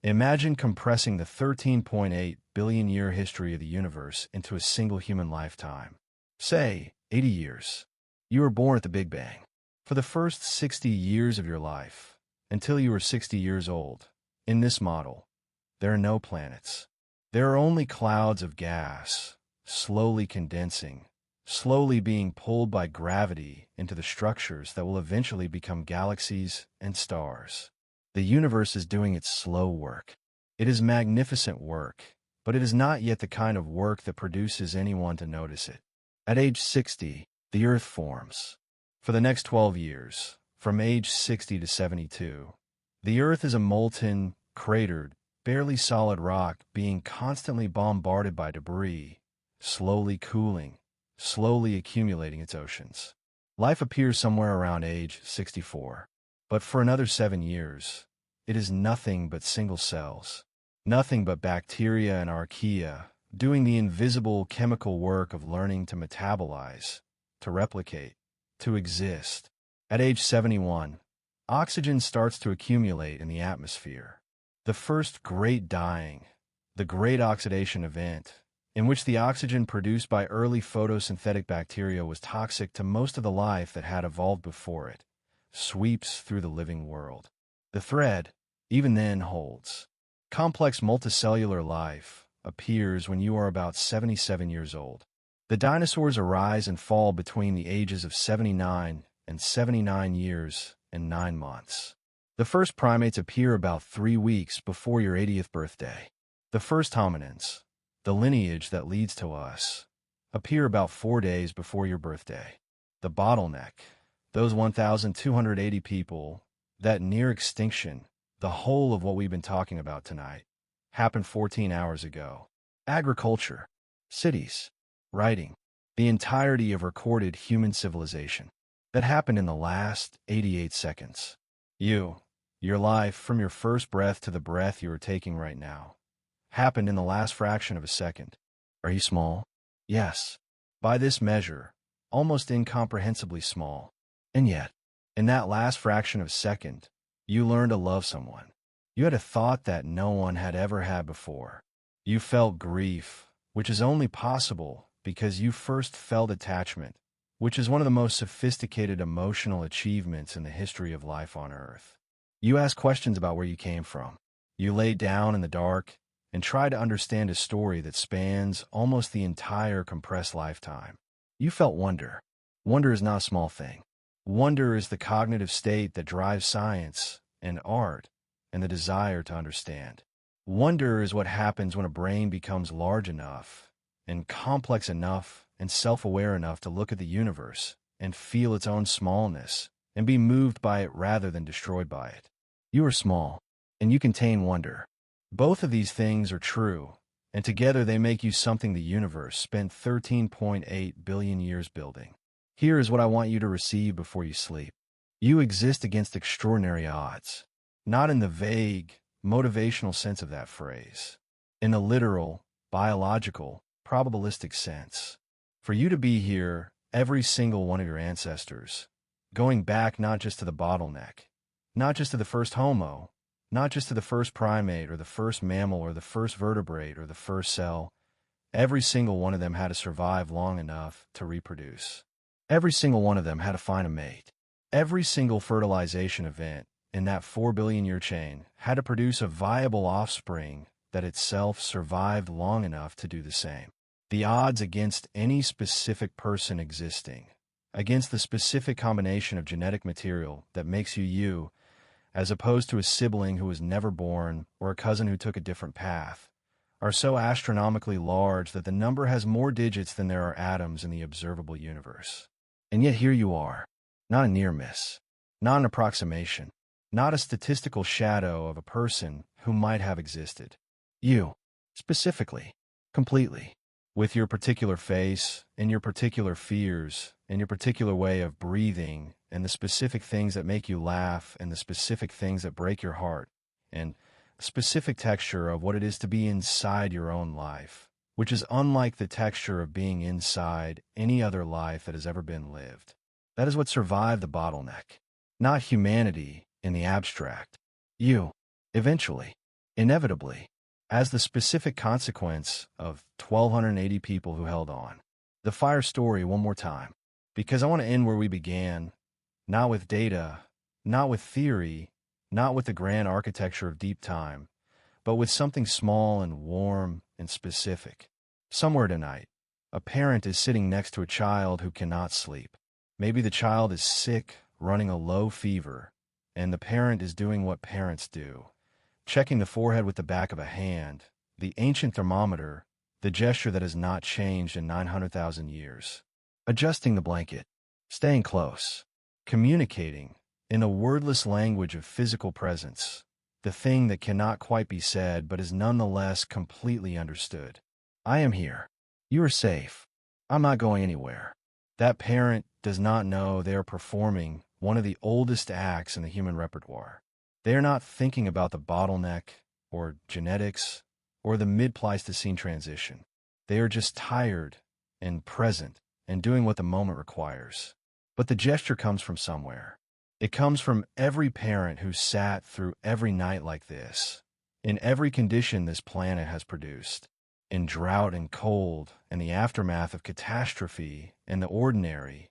Imagine compressing the 13.8 billion year history of the universe into a single human lifetime. Say, 80 years. You were born at the Big Bang. For the first 60 years of your life, until you were 60 years old, in this model, there are no planets. There are only clouds of gas, slowly condensing, slowly being pulled by gravity into the structures that will eventually become galaxies and stars. The universe is doing its slow work. It is magnificent work, but it is not yet the kind of work that produces anyone to notice it. At age 60, the Earth forms. For the next 12 years, from age 60 to 72, the Earth is a molten, cratered, barely solid rock being constantly bombarded by debris, slowly cooling, slowly accumulating its oceans. Life appears somewhere around age 64. But for another 7 years, it is nothing but single cells, nothing but bacteria and archaea, doing the invisible chemical work of learning to metabolize, to replicate, to exist. At age 71, oxygen starts to accumulate in the atmosphere. The first great dying, the great oxidation event, in which the oxygen produced by early photosynthetic bacteria was toxic to most of the life that had evolved before it, sweeps through the living world. The thread, even then, holds. Complex multicellular life appears when you are about 77 years old. The dinosaurs arise and fall between the ages of 79 and 79 years and 9 months. The first primates appear about 3 weeks before your 80th birthday. The first hominins, the lineage that leads to us, appear about 4 days before your birthday. The bottleneck, those 1,280 people, that near extinction, the whole of what we've been talking about tonight, happened 14 hours ago. Agriculture, cities, writing, the entirety of recorded human civilization. That happened in the last 88 seconds. Your life, from your first breath to the breath you are taking right now, happened in the last fraction of a second. Are you small? Yes. By this measure, almost incomprehensibly small. And yet, in that last fraction of a second, you learned to love someone. You had a thought that no one had ever had before. You felt grief, which is only possible because you first felt attachment, which is one of the most sophisticated emotional achievements in the history of life on Earth. You asked questions about where you came from. You laid down in the dark and tried to understand a story that spans almost the entire compressed lifetime. You felt wonder. Wonder is not a small thing. Wonder is the cognitive state that drives science and art and the desire to understand. Wonder is what happens when a brain becomes large enough and complex enough and self-aware enough to look at the universe and feel its own smallness and be moved by it rather than destroyed by it. You are small, and you contain wonder. Both of these things are true, and together they make you something the universe spent 13.8 billion years building. Here is what I want you to receive before you sleep. You exist against extraordinary odds, not in the vague, motivational sense of that phrase, in the literal, biological, probabilistic sense. For you to be here, every single one of your ancestors, going back not just to the bottleneck, not just to the first Homo, not just to the first primate or the first mammal or the first vertebrate or the first cell, every single one of them had to survive long enough to reproduce. Every single one of them had to find a mate. Every single fertilization event in that 4 billion year chain had to produce a viable offspring that itself survived long enough to do the same. The odds against any specific person existing, against the specific combination of genetic material that makes you you, as opposed to a sibling who was never born or a cousin who took a different path, are so astronomically large that the number has more digits than there are atoms in the observable universe. And yet here you are, not a near miss, not an approximation, not a statistical shadow of a person who might have existed. You, specifically, completely, with your particular face and your particular fears and your particular way of breathing and the specific things that make you laugh and the specific things that break your heart and the specific texture of what it is to be inside your own life, which is unlike the texture of being inside any other life that has ever been lived. That is what survived the bottleneck, not humanity in the abstract. You, eventually, inevitably, as the specific consequence of 1,280 people who held on. The fire story one more time, because I want to end where we began, not with data, not with theory, not with the grand architecture of deep time, but with something small and warm and specific. Somewhere tonight, a parent is sitting next to a child who cannot sleep. Maybe the child is sick, running a low fever, and the parent is doing what parents do, checking the forehead with the back of a hand, the ancient thermometer, the gesture that has not changed in 900,000 years, adjusting the blanket, staying close, communicating in a wordless language of physical presence, the thing that cannot quite be said but is nonetheless completely understood. I am here. You are safe. I'm not going anywhere. That parent does not know they are performing one of the oldest acts in the human repertoire. They are not thinking about the bottleneck or genetics or the mid-Pleistocene transition. They are just tired and present and doing what the moment requires. But the gesture comes from somewhere. It comes from every parent who sat through every night like this, in every condition this planet has produced, in drought and cold and the aftermath of catastrophe and the ordinary,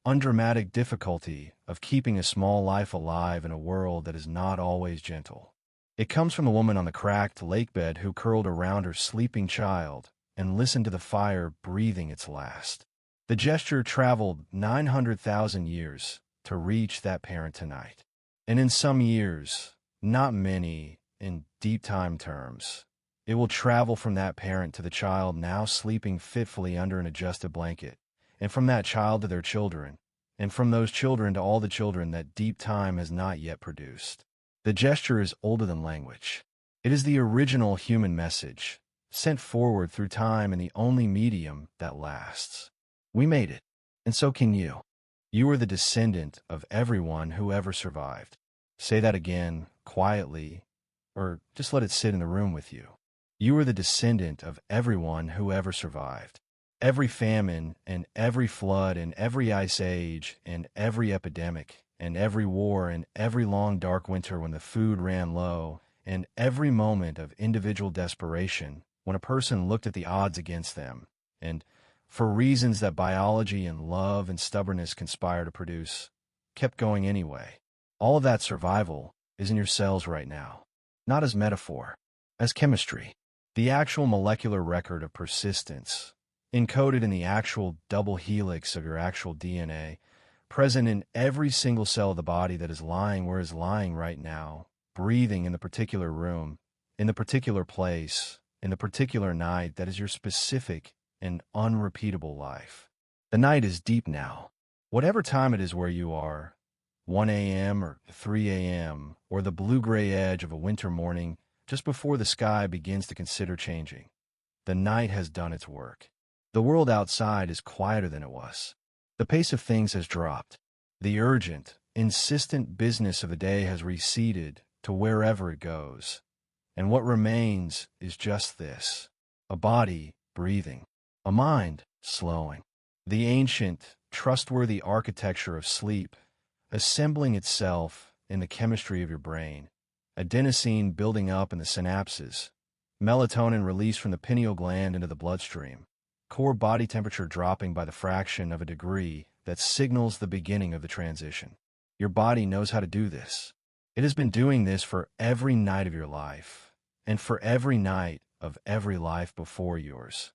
undramatic difficulty of keeping a small life alive in a world that is not always gentle. It comes from the woman on the cracked lake bed who curled around her sleeping child and listened to the fire breathing its last. The gesture traveled 900,000 years to reach that parent tonight. And in some years, not many in deep time terms, it will travel from that parent to the child now sleeping fitfully under an adjusted blanket, and from that child to their children, and from those children to all the children that deep time has not yet produced. The gesture is older than language. It is the original human message, sent forward through time in the only medium that lasts. We made it, and so can you. You are the descendant of everyone who ever survived. Say that again, quietly, or just let it sit in the room with you. You are the descendant of everyone who ever survived. Every famine and every flood and every ice age and every epidemic and every war and every long dark winter when the food ran low and every moment of individual desperation when a person looked at the odds against them and, for reasons that biology and love and stubbornness conspire to produce, kept going anyway. All of that survival is in your cells right now, not as metaphor, as chemistry, the actual molecular record of persistence, encoded in the actual double helix of your actual DNA, present in every single cell of the body that is lying where it's lying right now, breathing in the particular room, in the particular place, in the particular night that is your specific and unrepeatable life. The night is deep now. Whatever time it is where you are, 1 a.m. or 3 a.m., or the blue-gray edge of a winter morning just before the sky begins to consider changing, the night has done its work. The world outside is quieter than it was. The pace of things has dropped. The urgent, insistent business of the day has receded to wherever it goes. And what remains is just this: a body breathing, a mind slowing, the ancient, trustworthy architecture of sleep assembling itself in the chemistry of your brain, adenosine building up in the synapses, melatonin released from the pineal gland into the bloodstream, core body temperature dropping by the fraction of a degree that signals the beginning of the transition. Your body knows how to do this. It has been doing this for every night of your life, and for every night of every life before yours,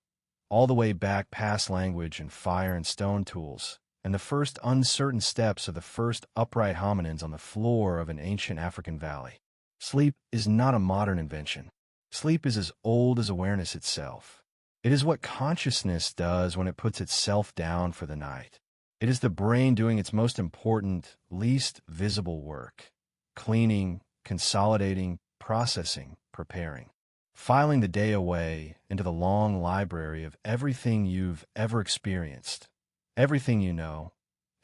all the way back past language and fire and stone tools, and the first uncertain steps of the first upright hominins on the floor of an ancient African valley. Sleep is not a modern invention. Sleep is as old as awareness itself. It is what consciousness does when it puts itself down for the night. It is the brain doing its most important, least visible work: cleaning, consolidating, processing, preparing, filing the day away into the long library of everything you've ever experienced, everything you know,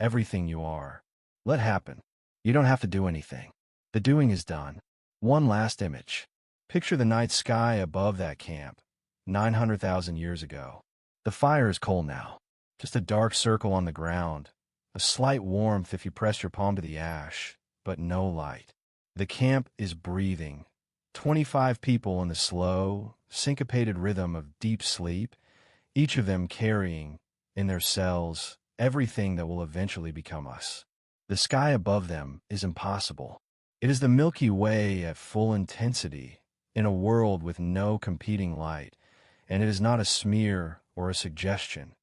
everything you are. Let happen. You don't have to do anything. The doing is done. One last image. Picture the night sky above that camp, 900,000 years ago. The fire is cold now. Just a dark circle on the ground, a slight warmth if you press your palm to the ash, but no light. The camp is breathing. 25 people in the slow, syncopated rhythm of deep sleep, each of them carrying, in their cells, everything that will eventually become us. The sky above them is impossible. It is the Milky Way at full intensity, in a world with no competing light, and it is not a smear or a suggestion.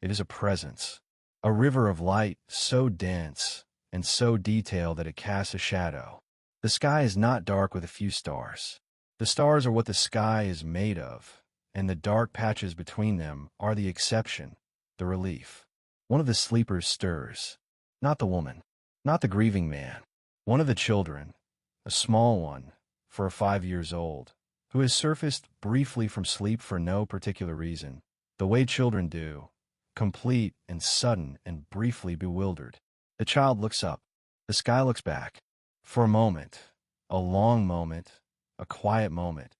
It is a presence, a river of light so dense and so detailed that it casts a shadow. The sky is not dark with a few stars. The stars are what the sky is made of, and the dark patches between them are the exception, the relief. One of the sleepers stirs. Not the woman, not the grieving man. One of the children, a small one, 4 or 5 years old, who has surfaced briefly from sleep for no particular reason, the way children do, complete and sudden and briefly bewildered. The child looks up. The sky looks back. For a moment, a long moment, a quiet moment,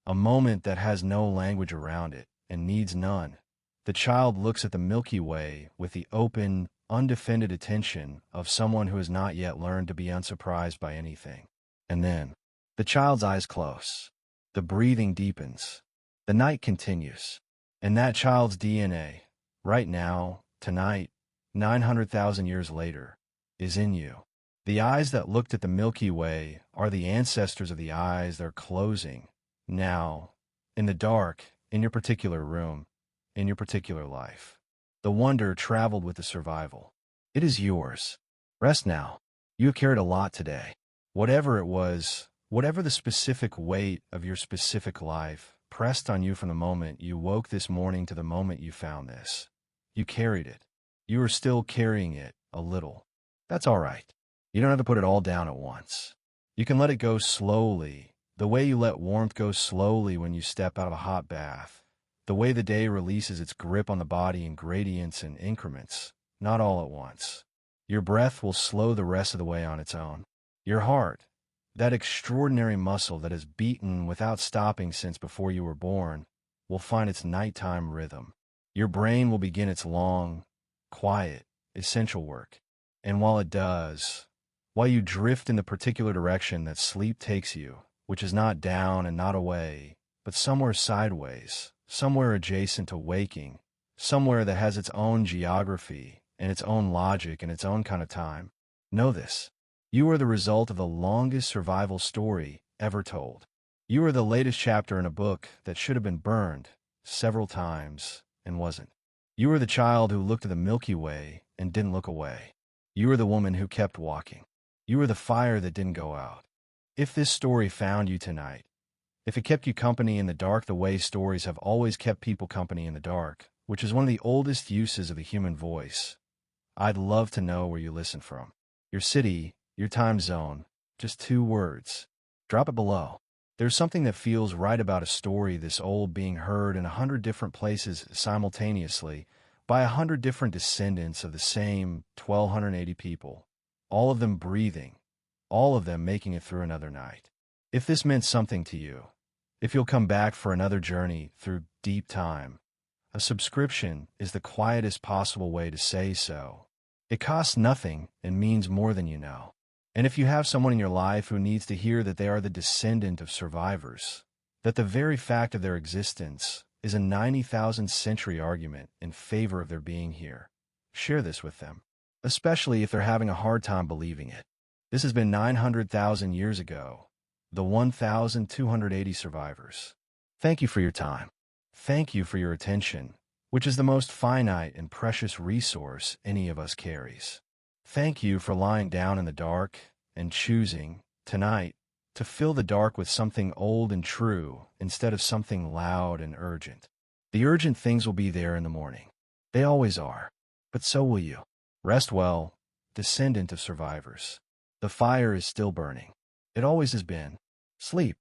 a moment that has no language around it and needs none. The child looks at the Milky Way with the open, undefended attention of someone who has not yet learned to be unsurprised by anything. And then, the child's eyes close. The breathing deepens. The night continues. And that child's DNA, right now, tonight, 900,000 years later, is in you. The eyes that looked at the Milky Way are the ancestors of the eyes they're closing, now, in the dark, in your particular room, in your particular life. The wonder traveled with the survival. It is yours. Rest now. You have carried a lot today. Whatever it was, whatever the specific weight of your specific life pressed on you from the moment you woke this morning to the moment you found this. You carried it. You are still carrying it, a little. That's all right. You don't have to put it all down at once. You can let it go slowly, the way you let warmth go slowly when you step out of a hot bath, the way the day releases its grip on the body in gradients and increments, not all at once. Your breath will slow the rest of the way on its own. Your heart, that extraordinary muscle that has beaten without stopping since before you were born, will find its nighttime rhythm. Your brain will begin its long, quiet, essential work. And while it does, while you drift in the particular direction that sleep takes you, which is not down and not away, but somewhere sideways, somewhere adjacent to waking, somewhere that has its own geography and its own logic and its own kind of time, know this. You are the result of the longest survival story ever told. You are the latest chapter in a book that should have been burned several times and wasn't. You were the child who looked at the Milky Way and didn't look away. You were the woman who kept walking. You were the fire that didn't go out. If this story found you tonight, if it kept you company in the dark the way stories have always kept people company in the dark, which is one of the oldest uses of the human voice, I'd love to know where you listen from. Your city, your time zone, just 2 words. Drop it below. There's something that feels right about a story this old being heard in 100 different places simultaneously by 100 different descendants of the same 1,280 people, all of them breathing, all of them making it through another night. If this meant something to you, if you'll come back for another journey through deep time, a subscription is the quietest possible way to say so. It costs nothing and means more than you know. And if you have someone in your life who needs to hear that they are the descendant of survivors, that the very fact of their existence is a 90,000-century argument in favor of their being here, share this with them, especially if they're having a hard time believing it. This has been 900,000 years ago, the 1,280 survivors. Thank you for your time. Thank you for your attention, which is the most finite and precious resource any of us carries. Thank you for lying down in the dark and choosing, tonight, to fill the dark with something old and true instead of something loud and urgent. The urgent things will be there in the morning. They always are. But so will you. Rest well, descendant of survivors. The fire is still burning. It always has been. Sleep.